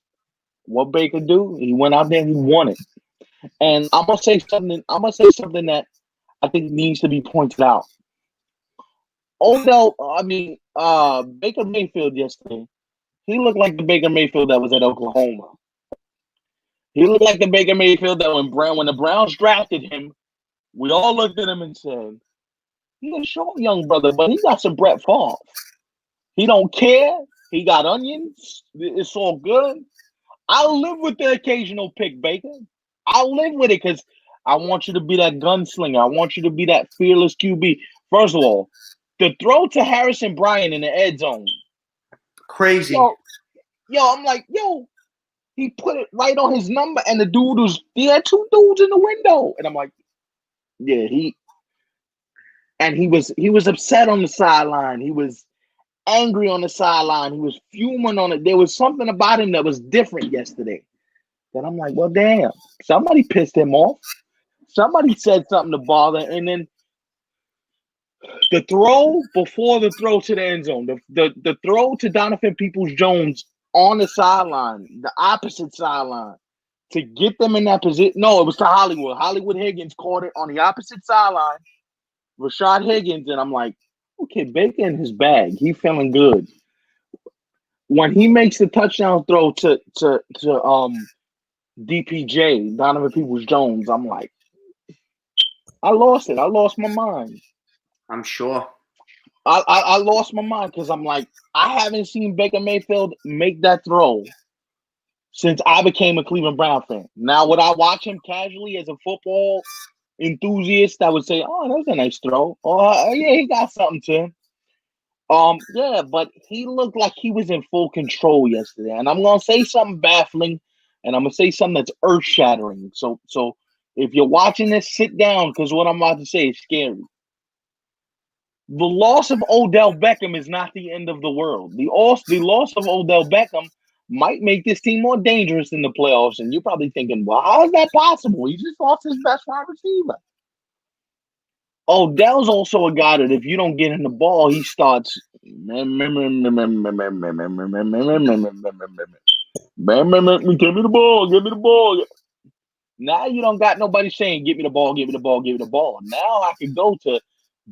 [SPEAKER 1] What Baker do? He went out there and he won it. And I'm gonna say something that I think needs to be pointed out. Baker Mayfield yesterday, he looked like the Baker Mayfield that was at Oklahoma. He looked like the Baker Mayfield that when the Browns drafted him, we all looked at him and said, he's a short young brother, but he got some Brett Favre. He don't care. He got onions. It's all good. I'll live with the occasional pick, Baker. I'll live with it because I want you to be that gunslinger. I want you to be that fearless QB. First of all, the throw to Harrison Bryant in the end zone.
[SPEAKER 2] Crazy.
[SPEAKER 1] I'm like, he put it right on his number, and the dude he had two dudes in the window. And I'm like, yeah, he was upset on the sideline. He was angry on the sideline. He was fuming on it. There was something about him that was different yesterday. Then I'm like, well, damn, somebody pissed him off. Somebody said something to bother, and then the throw before the throw to the end zone, the throw to Donovan Peoples-Jones on the sideline, the opposite sideline. to get them in that position. No, it was to Hollywood. Hollywood Higgins caught it on the opposite sideline. Rashad Higgins, and I'm like, okay, Baker in his bag. He feeling good. When he makes the touchdown throw to DPJ, Donovan Peoples-Jones, I'm like, I lost it. I lost my mind.
[SPEAKER 2] I'm sure.
[SPEAKER 1] I lost my mind because I'm like, I haven't seen Baker Mayfield make that throw since I became a Cleveland Brown fan. Now, would I watch him casually as a football enthusiast? I would say, oh, that was a nice throw. Oh, yeah, he got something to him. Yeah, but he looked like he was in full control yesterday. And I'm gonna say something baffling, and I'm gonna say something that's earth-shattering. So if you're watching this, sit down, because what I'm about to say is scary. The loss of Odell Beckham is not the end of the world. The loss of Odell Beckham might make this team more dangerous in the playoffs. And you're probably thinking, well, how is that possible? He just lost his best wide receiver. Odell's also a guy that if you don't get in the ball, he starts. Give me the ball. Now you don't got nobody saying, give me the ball. Now I can go to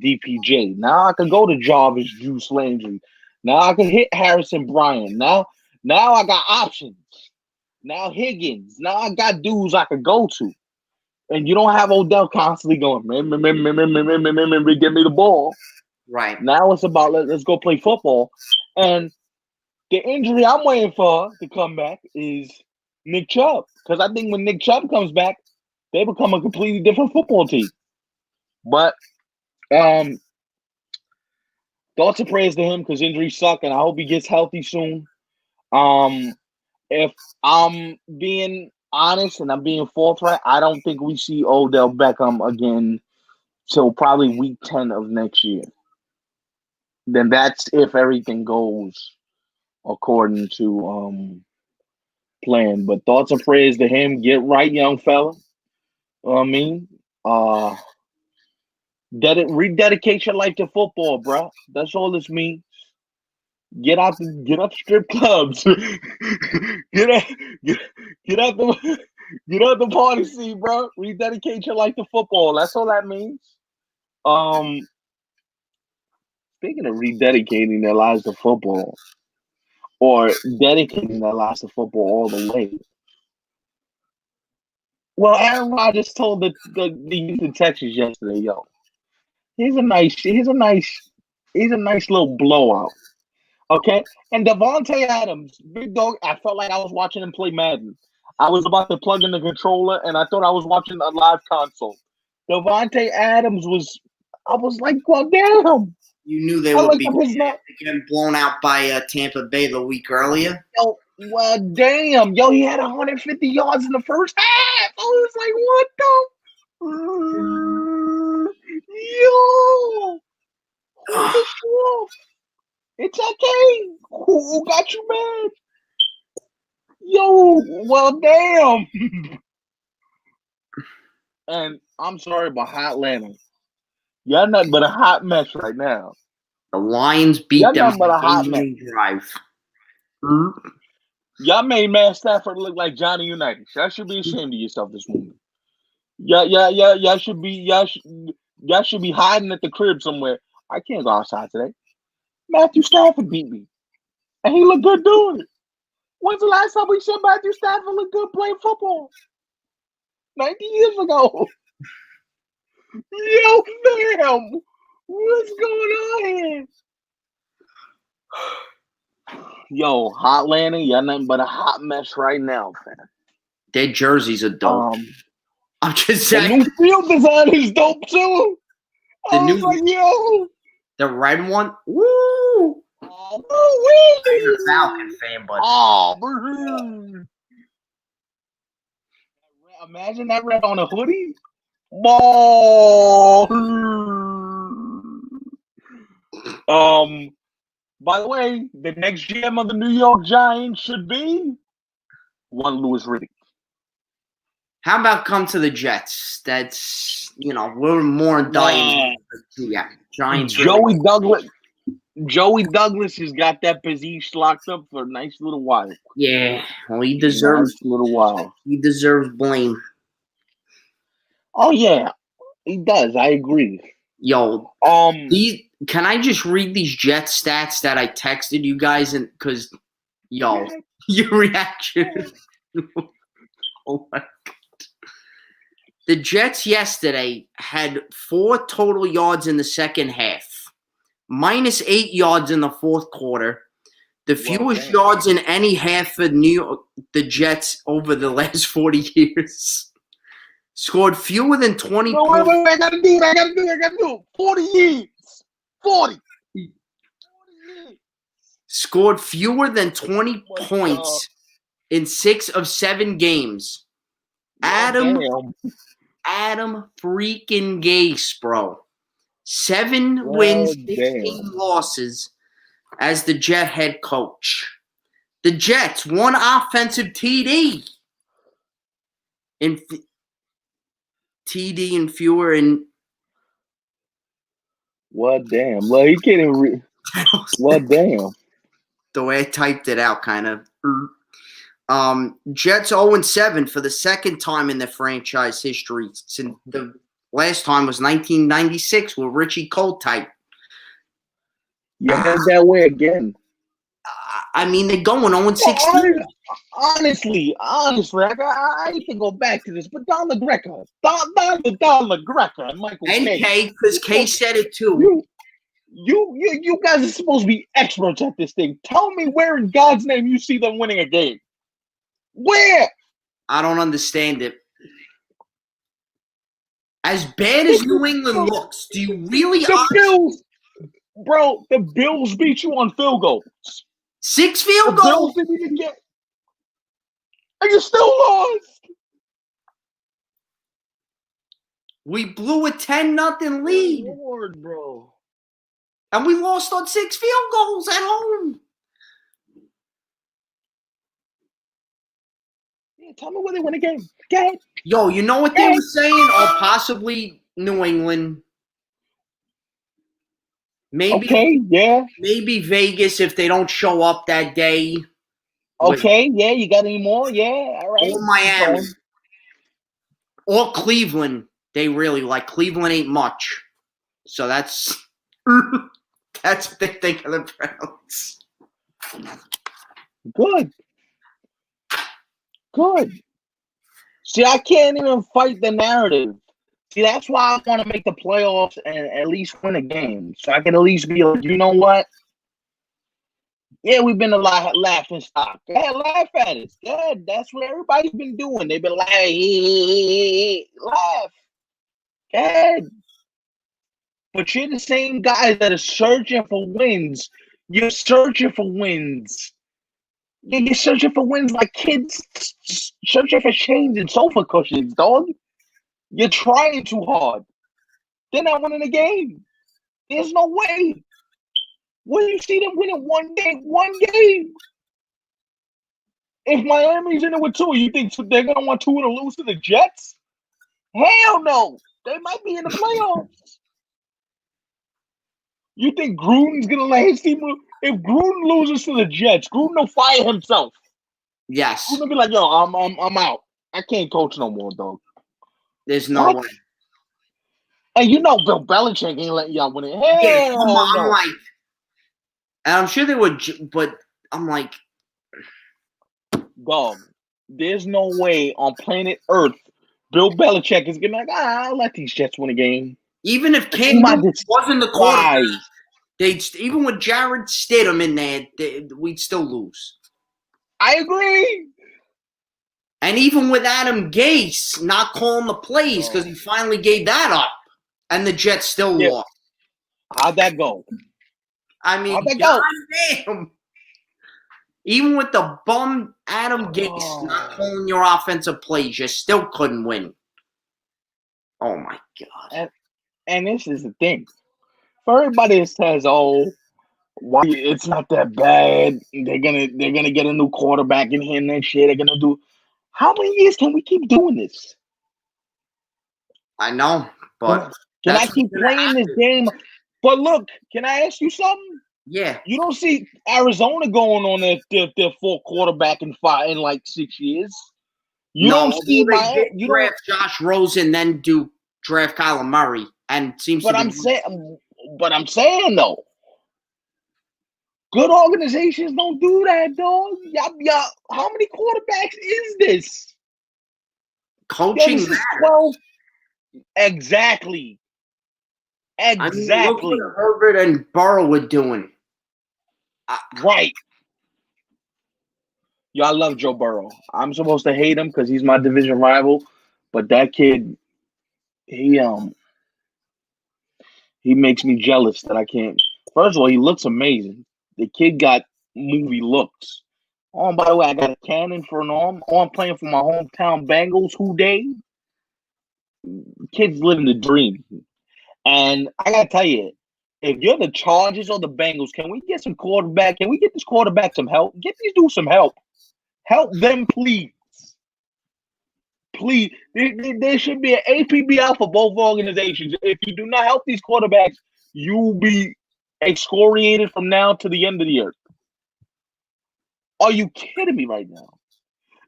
[SPEAKER 1] DPJ. Now I can go to Jarvis Juice Landry. Now I can hit Harrison Bryant. Now I got options. Now Higgins. Now I got dudes I could go to. And you don't have Odell constantly going, give me the ball.
[SPEAKER 2] Right.
[SPEAKER 1] Now it's about let's go play football. And the injury I'm waiting for to come back is Nick Chubb. Because I think when Nick Chubb comes back, they become a completely different football team. But thoughts and prayers to him because injuries suck, and I hope he gets healthy soon. If I'm being honest and I'm being forthright, I don't think we see Odell Beckham again till probably week 10 of next year. Then that's if everything goes according to plan. But thoughts and prayers to him. Get right, young fella. I mean, rededicate your life to football, bro. That's all this means. Get out the strip clubs. get out the party scene, bro. Rededicate your life to football. That's all that means. Speaking of rededicating their lives to football, or dedicating their lives to football all the way. Well, Aaron Rodgers told the youth in Texas yesterday, yo, here's a nice little blowout. Okay, and Davante Adams, big dog. I felt like I was watching him play Madden. I was about to plug in the controller, and I thought I was watching a live console. Davante Adams was. I was like, well, damn.
[SPEAKER 2] You knew they would be getting blown out by Tampa Bay the week earlier.
[SPEAKER 1] Yo, well, damn. Yo, he had 150 yards in the first half. I was like, what the? Yo. It's okay. Who got you mad? Yo, well, damn. And I'm sorry about Atlanta. Y'all nothing but a hot mess right now.
[SPEAKER 2] The Lions beat them on the drive.
[SPEAKER 1] Y'all made Matt Stafford look like Johnny Unitas. Y'all should be ashamed of yourself this morning. Y'all should be hiding at the crib somewhere. I can't go outside today. Matthew Stafford beat me. And he looked good doing it. When's the last time we said Matthew Stafford looked good playing football? 90 years ago. Yo, fam. What's going on here? Yo, Hotlanta, y'all nothing but a hot mess right now, fam.
[SPEAKER 2] Their jerseys are dope. I'm just saying.
[SPEAKER 1] The new field design is dope, too.
[SPEAKER 2] The red one? Woo!
[SPEAKER 1] I'm
[SPEAKER 2] a Falcon fan, but
[SPEAKER 1] imagine that red on a hoodie. Ball. By the way, the next GM of the New York Giants should be one Louis Riddick.
[SPEAKER 2] How about come to the Jets? That's we're more dying. Yeah, Giants.
[SPEAKER 1] Joey Douglas. Joey Douglas has got that position locked up for a nice little while.
[SPEAKER 2] Yeah, well, he deserves
[SPEAKER 1] nice little while.
[SPEAKER 2] He deserves blame.
[SPEAKER 1] Oh yeah, he does. I agree.
[SPEAKER 2] Yo, can I just read these Jet stats that I texted you guys? And because, yo, your reaction. Oh my God. The Jets yesterday had 4 total yards in the second half, minus 8 yards in the fourth quarter. The fewest yards in any half for the Jets over the last 40 years. Scored fewer than 20 points.
[SPEAKER 1] Wait, I gotta do it. 40 years. 40 years.
[SPEAKER 2] Scored fewer than 20 points in 6 of 7 games. Adam freaking Gase, bro. 7 wins, 15 losses as the Jet head coach. The Jets, 1 offensive TD and fewer in.
[SPEAKER 1] What damn? Like, he can't even read. What damn?
[SPEAKER 2] The way I typed it out, kind of. Jets 0-7 for the second time in the franchise history. Since the last time was 1996 with Richie Coltype.
[SPEAKER 1] You head that way again.
[SPEAKER 2] I mean, they're going 0-16.
[SPEAKER 1] Honestly, I hate to go back to this, but Don LaGreca, and Michael
[SPEAKER 2] K, because K said it too.
[SPEAKER 1] You guys are supposed to be experts at this thing. Tell me where in God's name you see them winning a game. Where?
[SPEAKER 2] I don't understand it. As bad as New England looks, do you really?
[SPEAKER 1] Bills, bro, the Bills beat you on field goals.
[SPEAKER 2] 6 field goals.
[SPEAKER 1] Bills didn't even get, and you still lost.
[SPEAKER 2] We blew a 10-0 lead.
[SPEAKER 1] Lord, bro.
[SPEAKER 2] And we lost on 6 field goals at home.
[SPEAKER 1] Yeah, tell me where they win a game. Go ahead.
[SPEAKER 2] Yo, you know what they were saying? Or possibly New England. Maybe, maybe Vegas if they don't show up that day.
[SPEAKER 1] Okay, yeah, you got any more? Yeah, all right.
[SPEAKER 2] Or Miami. Or Cleveland. They really like. Cleveland ain't much. So that's what they think of the Browns.
[SPEAKER 1] Good. See, I can't even fight the narrative. See, that's why I want to make the playoffs and at least win a game. So I can at least be like, you know what? Yeah, we've been a lot laughing stock. Yeah, laugh at us. Good. That's what everybody's been doing. They've been laughing. Laugh. Good. But you're the same guys that are searching for wins. You're searching for wins. You're searching for wins like kids searching for chains and sofa cushions, dog. You're trying too hard. They're not winning the game. There's no way. When you see them winning one game. If Miami's in it with 2, you think they're going to want 2 to lose to the Jets? Hell no. They might be in the playoffs. You think Gruden's going to let his team lose? If Gruden loses to the Jets, Gruden will fire himself.
[SPEAKER 2] Yes.
[SPEAKER 1] Gruden will be like, yo, I'm out. I can't coach no more, dog.
[SPEAKER 2] There's no way.
[SPEAKER 1] And you know Bill Belichick ain't letting y'all win it. Hell no.
[SPEAKER 2] I'm like, and I'm sure they would, but I'm like,
[SPEAKER 1] dog, there's no way on planet Earth Bill Belichick is gonna be like, I'll let these Jets win a game.
[SPEAKER 2] Even if Cam wasn't the quarterback, even with Jared Stidham in there, we'd still lose.
[SPEAKER 1] I agree.
[SPEAKER 2] And even with Adam Gase not calling the plays because he finally gave that up, and the Jets still lost.
[SPEAKER 1] How'd that go?
[SPEAKER 2] I mean, goddamn. Even with the bum Adam Gase not calling your offensive plays, you still couldn't win. Oh my God!
[SPEAKER 1] And this is the thing. For everybody that says, "Oh, why it's not that bad," they're gonna get a new quarterback in here next year. They're gonna do. How many years can we keep doing this?
[SPEAKER 2] I know, but
[SPEAKER 1] can I keep playing this game? But look, can I ask you something?
[SPEAKER 2] Yeah.
[SPEAKER 1] You don't see Arizona going on their fourth quarterback in like 6 years. You don't see
[SPEAKER 2] they
[SPEAKER 1] my
[SPEAKER 2] did
[SPEAKER 1] you don't.
[SPEAKER 2] draft Josh Rosen, then do draft Kyler Murray, and seems to
[SPEAKER 1] But
[SPEAKER 2] be.
[SPEAKER 1] I'm saying though, good organizations don't do that, dog. Y'all, how many quarterbacks is this?
[SPEAKER 2] Coaching
[SPEAKER 1] This is
[SPEAKER 2] matters.
[SPEAKER 1] 12. Exactly.
[SPEAKER 2] I mean, look what Herbert and Burrow were doing.
[SPEAKER 1] Right. Yo, I love Joe Burrow. I'm supposed to hate him because he's my division rival, but that kid, he makes me jealous that I can't. First of all, he looks amazing. The kid got movie looks. Oh, and by the way, I got a cannon for an arm. Oh, I'm playing for my hometown Bengals. Who they? Kids living the dream. And I gotta tell you, if you're the Chargers or the Bengals, can we get some quarterback? Can we get this quarterback some help? Get these dudes some help. Help them, please. Please. There should be an APB for both organizations. If you do not help these quarterbacks, you will be excoriated from now to the end of the year. Are you kidding me right now?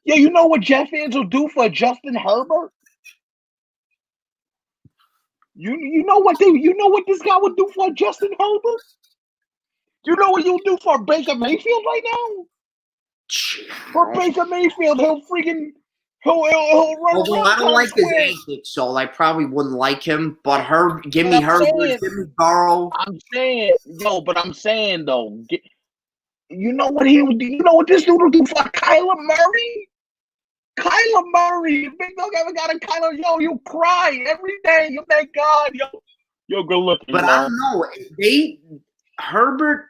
[SPEAKER 1] Yo, you know what Jeff fans will do for Justin Herbert? You know what this guy would do for Justin Herbert? You know what you'll do for Baker Mayfield right now? For Baker Mayfield, he'll run.
[SPEAKER 2] Although I don't like his antics, so I probably wouldn't like him. But give me Herbert, give me Burrow.
[SPEAKER 1] I'm saying though, you know what he would do? You know what this dude will do for Kyler Murray? Kyler Murray, if Big Dog ever got a Kyler, yo, you cry every day. You thank God, yo, good looking.
[SPEAKER 2] But I don't know. Herbert,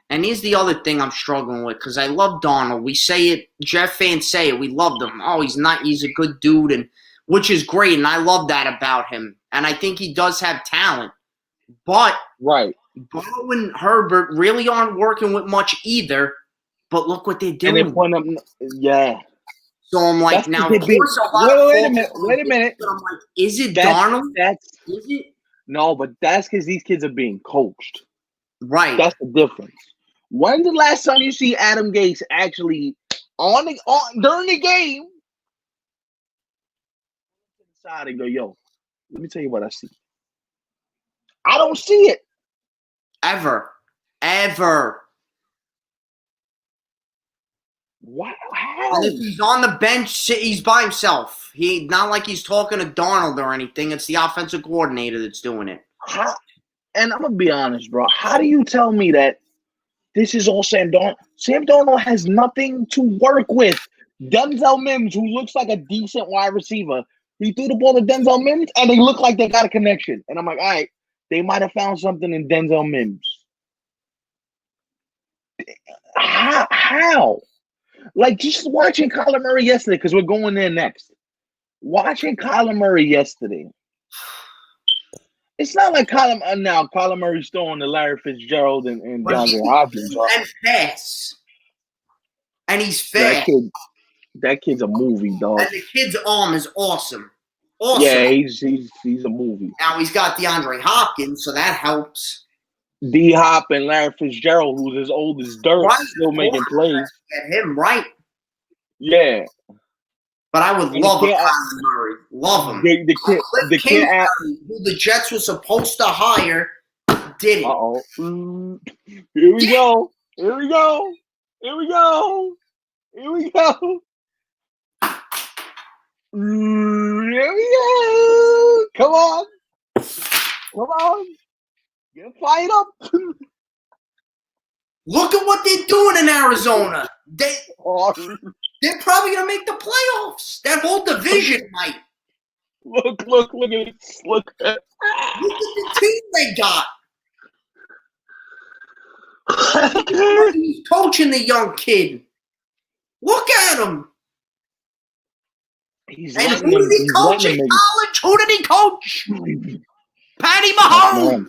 [SPEAKER 2] and here's the other thing I'm struggling with because I love Donald. We say it, Jeff fans say it. We love him. Oh, he's a good dude, and which is great, and I love that about him. And I think he does have talent, but
[SPEAKER 1] right,
[SPEAKER 2] Burrow and Herbert really aren't working with much either. But look what they're doing.
[SPEAKER 1] And they point them, yeah.
[SPEAKER 2] So I'm like,
[SPEAKER 1] that's
[SPEAKER 2] now of course a lot
[SPEAKER 1] wait a minute.
[SPEAKER 2] But I'm like, is it Darnold? Is it?
[SPEAKER 1] No, but that's because these kids are being coached.
[SPEAKER 2] Right.
[SPEAKER 1] That's the difference. When's the last time you see Adam Gase actually during the game side and go, yo, let me tell you what I see. I don't see it.
[SPEAKER 2] Ever.
[SPEAKER 1] Wow. How?
[SPEAKER 2] And if he's on the bench, he's by himself. Not like he's talking to Darnold or anything. It's the offensive coordinator that's doing it.
[SPEAKER 1] And I'm going to be honest, bro. How do you tell me that this is all Sam Darnold? Sam Darnold has nothing to work with. Denzel Mims, who looks like a decent wide receiver, he threw the ball to Denzel Mims, and they look like they got a connection. And I'm like, all right, they might have found something in Denzel Mims. How? Like, just watching Kyler Murray yesterday, because we're going there next. Watching Kyler Murray yesterday. It's not like Kyler Murray's throwing to Larry Fitzgerald and DeAndre Hopkins.
[SPEAKER 2] And fast. And he's fast.
[SPEAKER 1] That kid's a movie, dog.
[SPEAKER 2] And the kid's arm is awesome.
[SPEAKER 1] Yeah, he's a movie.
[SPEAKER 2] Now he's got DeAndre Hopkins, so that helps.
[SPEAKER 1] D-Hop and Larry Fitzgerald, who's as old as dirt, still making plays.
[SPEAKER 2] Get him right.
[SPEAKER 1] Yeah.
[SPEAKER 2] But I would love Kyler Murray. Love him.
[SPEAKER 1] The kid
[SPEAKER 2] who the Jets were supposed to hire didn't.
[SPEAKER 1] Uh-oh. Here we go. Here we go. Here we go. Here we go. Here we go. Come on. Come on. Get fired up.
[SPEAKER 2] Look at what they're doing in Arizona. They're probably going to make the playoffs. That whole division might.
[SPEAKER 1] Look at this. Look at
[SPEAKER 2] the team they got. He's coaching the young kid. Look at him. And who did he coach in college? Who did he coach? Patty Mahomes.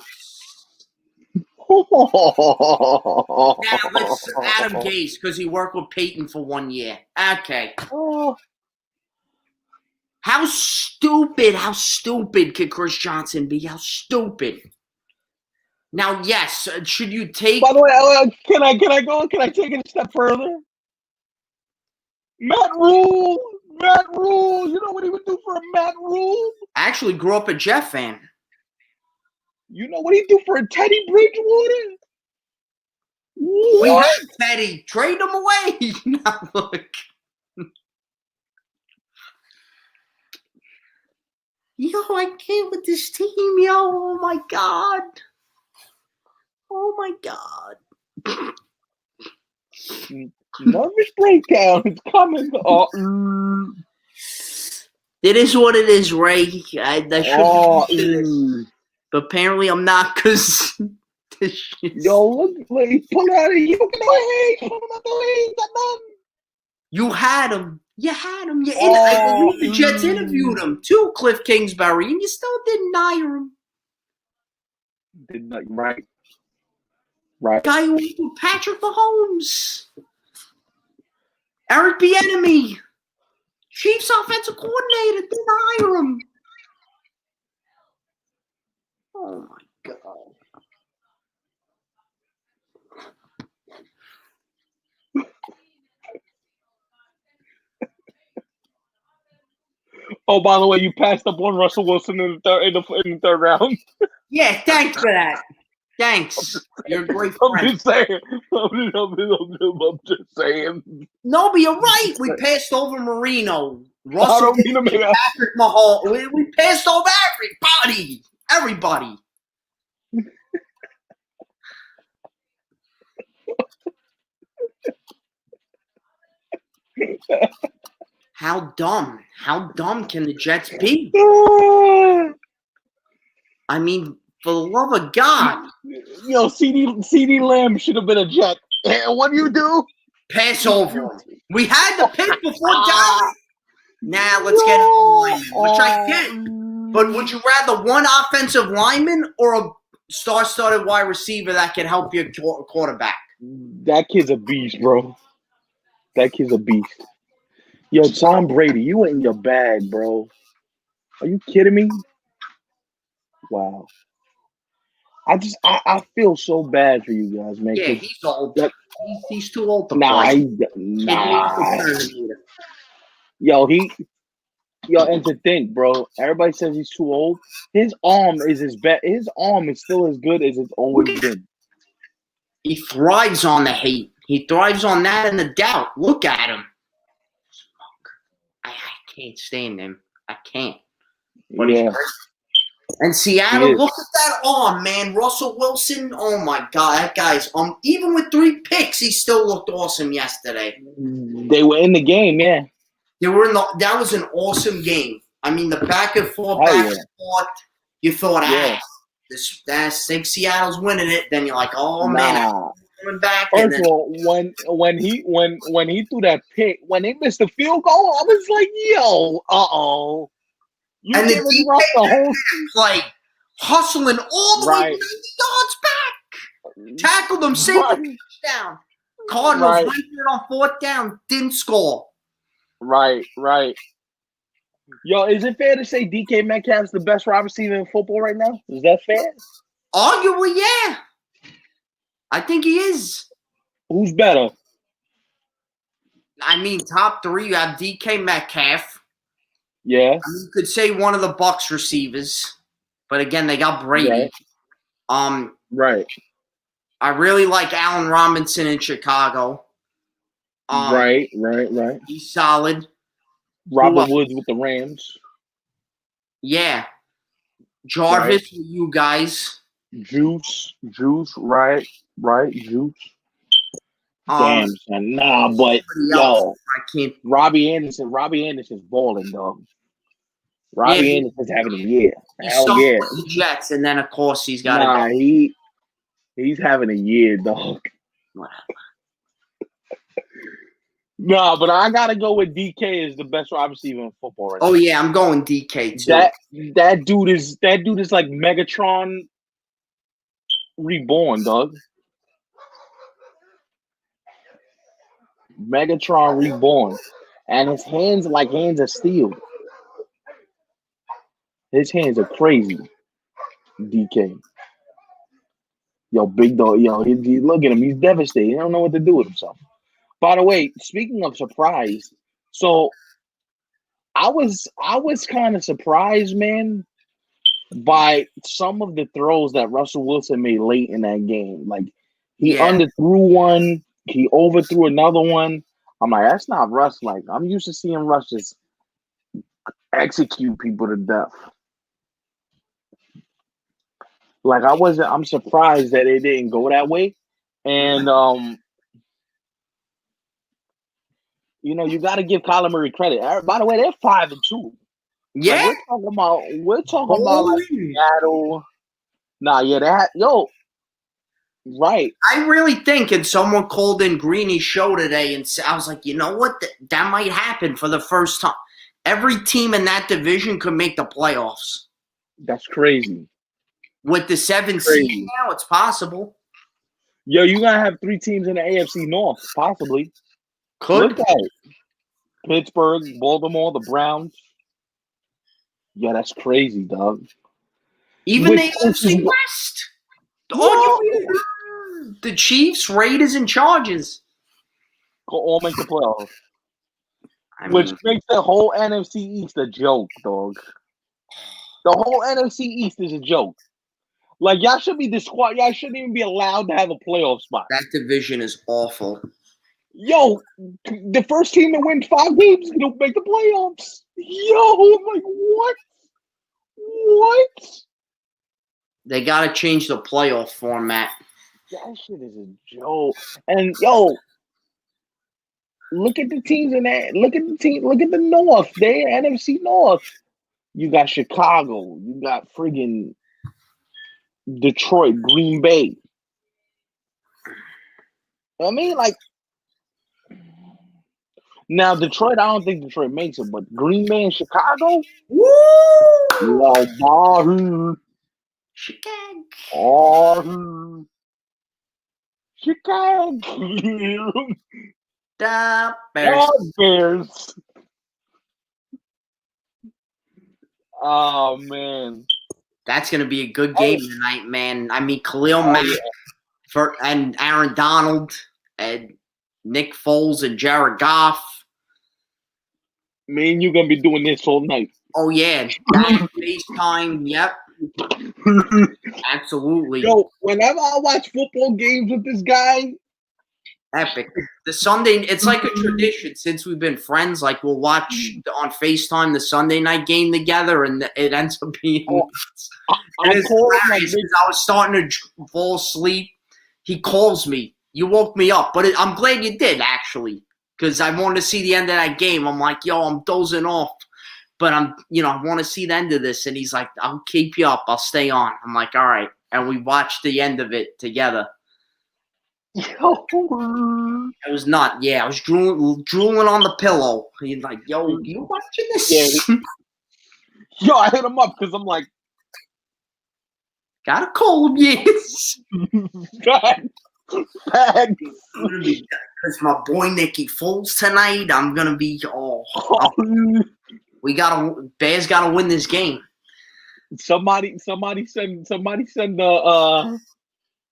[SPEAKER 2] Now let's Adam Gase because he worked with Peyton for 1 year. Okay. How stupid could Chris Johnson be? How stupid. Now, yes, should you take?
[SPEAKER 1] By the way, can I go? Can I take it a step further? Matt Rule. Matt Rule. You know what he would do for a Matt Rule?
[SPEAKER 2] I actually grew up a Jet fan.
[SPEAKER 1] You know what he do for a Teddy Bridgewater?
[SPEAKER 2] What? We
[SPEAKER 1] What?
[SPEAKER 2] have Teddy. Trade him away. Now look. Yo, I can't with this team, yo. Oh my god. Oh my god.
[SPEAKER 1] Nervous breakdown is coming.
[SPEAKER 2] It is what it is, Ray. I should but apparently I'm not because
[SPEAKER 1] yo, look, he pulled out of you.
[SPEAKER 2] You had him. You had him. I believe the Jets interviewed him too, Cliff Kingsbury, and you still didn't hire him.
[SPEAKER 1] Right. Right.
[SPEAKER 2] Guy who went with Patrick Mahomes. Eric Bieniemy. Chiefs offensive coordinator. Didn't hire him. Oh my god.
[SPEAKER 1] Oh, by the way, you passed up on Russell Wilson in the third round.
[SPEAKER 2] Yeah, thanks for that. Thanks. You're a great friend.
[SPEAKER 1] I'm just saying. I'm just saying.
[SPEAKER 2] No, but you're right. We passed over Marino. Russell
[SPEAKER 1] I don't mean to make
[SPEAKER 2] Patrick Mahomes. We passed over everybody. Everybody. How dumb? How dumb can the Jets be? I mean, for the love of God.
[SPEAKER 1] Yo, CD Lamb should have been a Jet. What do you do?
[SPEAKER 2] Pass over him. We had the pick before Dallas. Now let's get an lineman, which I get. But would you rather one offensive lineman or a star-studded wide receiver that can help your quarterback?
[SPEAKER 1] That kid's a beast, bro. That kid's a beast. Yo, Tom Brady, you in your bag, bro. Are you kidding me? Wow. I feel so bad for you guys, man.
[SPEAKER 2] Yeah, he's old. He's too old to
[SPEAKER 1] play. And to think, bro, everybody says he's too old. His arm is his arm is still as good as it's always been.
[SPEAKER 2] He thrives on the hate. He thrives on that and the doubt. Look at him. I can't stand him. I can't. But
[SPEAKER 1] yeah.
[SPEAKER 2] And Seattle, look at that arm, man. Russell Wilson, oh my God, that guy's even with 3 picks, he still looked awesome yesterday.
[SPEAKER 1] They were in the game, yeah.
[SPEAKER 2] They were that was an awesome game. I mean, the back and forth, you thought, this Seattle's winning it. Then you're like, oh man, coming back.
[SPEAKER 1] First of all, when he threw that pick, when they missed the field goal, I was like, yo,
[SPEAKER 2] and the whole like hustling all the way 90 yards back. Tackled them, saved the touchdown. Cardinals went for it on 4th down, didn't score.
[SPEAKER 1] Right. Yo, is it fair to say DK Metcalf's the best wide receiver in football right now? Is that fair?
[SPEAKER 2] Arguably, yeah. I think he is.
[SPEAKER 1] Who's better?
[SPEAKER 2] I mean, top 3, you have DK Metcalf.
[SPEAKER 1] Yeah.
[SPEAKER 2] I mean, you could say one of the Bucs receivers. But again, they got Brady.
[SPEAKER 1] Right.
[SPEAKER 2] I really like Allen Robinson in Chicago.
[SPEAKER 1] Right.
[SPEAKER 2] He's solid.
[SPEAKER 1] Robert Woods with the Rams.
[SPEAKER 2] Yeah. Jarvis with you guys.
[SPEAKER 1] Juice, right, Juice. Damn, son. Nah, but yo,
[SPEAKER 2] I can't.
[SPEAKER 1] Robbie Anderson's balling, dog. Robbie Anderson's having a year. Hell yeah.
[SPEAKER 2] The Jets, and then of course he's got.
[SPEAKER 1] He's having a year, dog.
[SPEAKER 2] Whatever.
[SPEAKER 1] No, but I gotta go with DK as the best wide receiver in football right now.
[SPEAKER 2] Oh yeah, I'm going DK too.
[SPEAKER 1] That dude is like Megatron reborn, dog. Megatron reborn. And his hands are like hands of steel. His hands are crazy. DK. Yo, big dog. Yo, look at him. He's devastated. He don't know what to do with himself. By the way, speaking of surprise, so I was kind of surprised, man, by some of the throws that Russell Wilson made late in that game. Like he underthrew one, he overthrew another one. I'm like, that's not Russ. Like I'm used to seeing Russ just execute people to death. Like I'm surprised that it didn't go that way. And you got to give Kyler Murray credit. By the way, they're 5-2.
[SPEAKER 2] Yeah,
[SPEAKER 1] like, we're talking about like Seattle. Nah, yeah, right.
[SPEAKER 2] I really think, and someone called in Greeny's show today, and I was like, you know what? That might happen for the first time. Every team in that division could make the playoffs.
[SPEAKER 1] That's crazy.
[SPEAKER 2] With the 7 seed now, it's possible.
[SPEAKER 1] Yo, you gotta have 3 teams in the AFC North, possibly.
[SPEAKER 2] Could.
[SPEAKER 1] Look at it. Pittsburgh, Baltimore, the Browns. Yeah, that's crazy, dog.
[SPEAKER 2] Even the AFC West. The Chiefs, Raiders, and Chargers
[SPEAKER 1] all make the playoffs. Which makes the whole NFC East a joke, dog. The whole NFC East is a joke. Like, y'all should be disqualified. Y'all shouldn't even be allowed to have a playoff spot.
[SPEAKER 2] That division is awful.
[SPEAKER 1] Yo, the first team to win 5 games is going to make the playoffs. Yo, I'm like, what? What?
[SPEAKER 2] They got to change the playoff format.
[SPEAKER 1] That shit is a joke. And, yo, look at the teams in that. Look at the North. They're NFC North. You got Chicago. You got friggin' Detroit, Green Bay. I mean, like, now Detroit, I don't think Detroit makes it, but Green Bay and Chicago?
[SPEAKER 2] Woo!
[SPEAKER 1] Wahoo! Chicago.
[SPEAKER 2] The Bears.
[SPEAKER 1] Bears. Oh, man.
[SPEAKER 2] That's going to be a good game tonight, man. I mean, Khalil Mack and Aaron Donald and Nick Foles and Jared Goff.
[SPEAKER 1] Me and you going to be doing this all night.
[SPEAKER 2] Oh, yeah. That FaceTime, yep. Absolutely.
[SPEAKER 1] Yo, whenever I watch football games with this guy,
[SPEAKER 2] epic. The Sunday, it's like a tradition since we've been friends. Like, we'll watch on FaceTime the Sunday night game together, and it ends up being. I was starting to fall asleep. He calls me. You woke me up, but I'm glad you did, actually, because I wanted to see the end of that game. I'm like, yo, I'm dozing off, but I want to see the end of this. And he's like, I'll keep you up. I'll stay on. I'm like, all right. And we watched the end of it together. It was not. Yeah, I was drooling on the pillow. He's like, yo, you watching this?
[SPEAKER 1] Yeah. Yo, I hit him up because I'm like,
[SPEAKER 2] got a cold, yes.
[SPEAKER 1] God.
[SPEAKER 2] Because my boy Nicky Foles tonight, I'm gonna be Bears gotta win this game.
[SPEAKER 1] Somebody send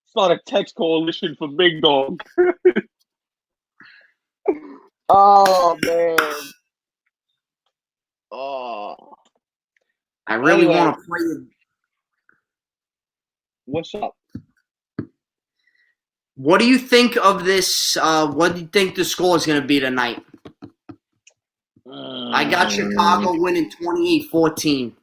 [SPEAKER 1] start a text coalition for Big Dog. Oh man. Oh.
[SPEAKER 2] I really want to play.
[SPEAKER 1] What's up?
[SPEAKER 2] What do you think of this? What do you think the score is going to be tonight? I got Chicago winning 28-14.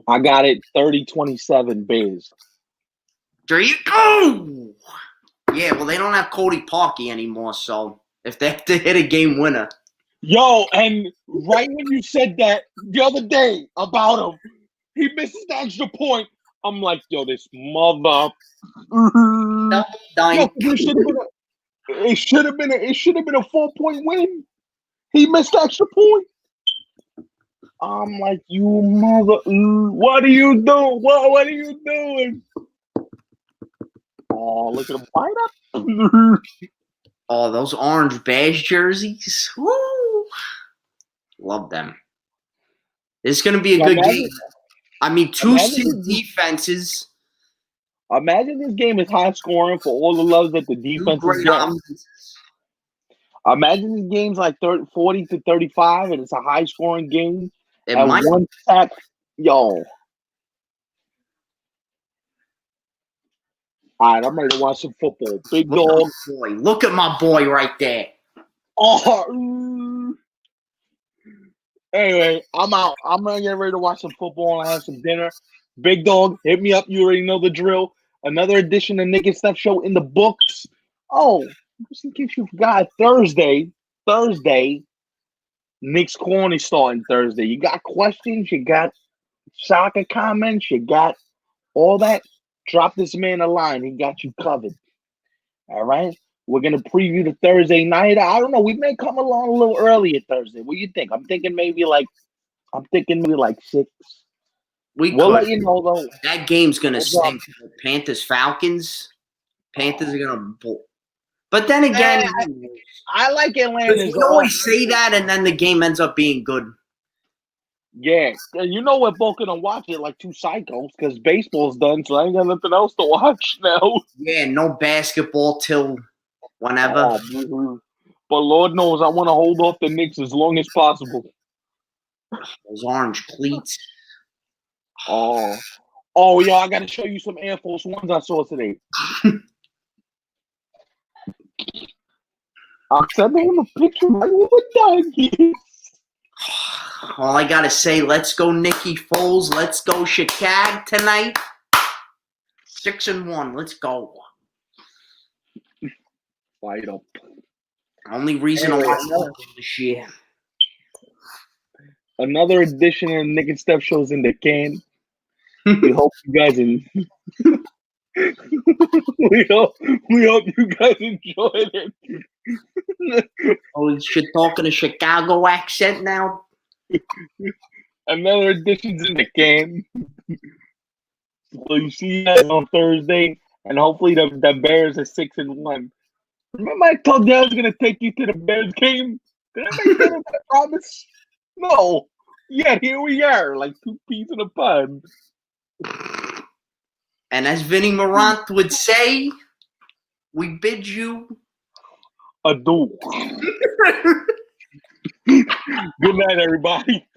[SPEAKER 1] I got it 30-27 Bears.
[SPEAKER 2] There you go. Yeah, well, they don't have Cody Parkey anymore, so if they have to hit a game winner.
[SPEAKER 1] Yo, and right when you said that the other day about him, he misses the extra point. I'm like, yo, this mother. Yo, it should have been a 4-point win. He missed the extra point. I'm like, you mother. What are you doing? What are you doing? Oh, look at him wind up.
[SPEAKER 2] Oh, those orange Bears jerseys. Woo! Love them. It's going to be a good game. I mean, two defenses.
[SPEAKER 1] Imagine this game is high scoring for all the love that the defense is getting. Imagine this game's like 40 to 35, and it's a high scoring game. And one sack, yo. All right, I'm ready to watch some football. Big dog.
[SPEAKER 2] Look at my boy right there.
[SPEAKER 1] Oh. Anyway, I'm out. I'm going to get ready to watch some football and have some dinner. Big dog, hit me up. You already know the drill. Another edition of Nick and Steph Show in the books. Oh, just in case you forgot, Thursday, Nick's Corner starting Thursday. You got questions? You got soccer comments? You got all that? Drop this man a line. He got you covered. All right? We're going to preview the Thursday night. I don't know. We may come along a little earlier Thursday. What do you think? I'm thinking maybe like 6. We'll let you know, though.
[SPEAKER 2] That game's going to stink. Panthers-Falcons. Panthers are going to – but then again –
[SPEAKER 1] I like Atlanta.
[SPEAKER 2] You always say that, and then the game ends up being good.
[SPEAKER 1] Yeah. And you know we're both going to watch it like two psychos because baseball's done, so I ain't got nothing else to watch now.
[SPEAKER 2] Yeah, no basketball till whenever.
[SPEAKER 1] But Lord knows I want to hold off the Knicks as long as possible.
[SPEAKER 2] Those orange cleats.
[SPEAKER 1] Oh, yo, I got to show you some Air Force Ones I saw today. I'm sending him a picture right with a dog.
[SPEAKER 2] All I got to say, let's go Nicky Foles. Let's go Chicago tonight. 6-1. Let's go.
[SPEAKER 1] Fight up.
[SPEAKER 2] Only reason I watch this year.
[SPEAKER 1] Another edition of Nick and Steph Shows in the can. We hope you guys we hope you guys enjoyed it.
[SPEAKER 2] Oh, you're talking a Chicago accent now?
[SPEAKER 1] Another edition's in the can. So you see you guys on Thursday, and hopefully the Bears are 6-1. Remember I told you I was gonna take you to the Bears game? Did I make that a promise? No. Yeah, here we are, like two peas in a pod.
[SPEAKER 2] And as Vinny Morant would say, we bid you
[SPEAKER 1] adieu. Good night, everybody.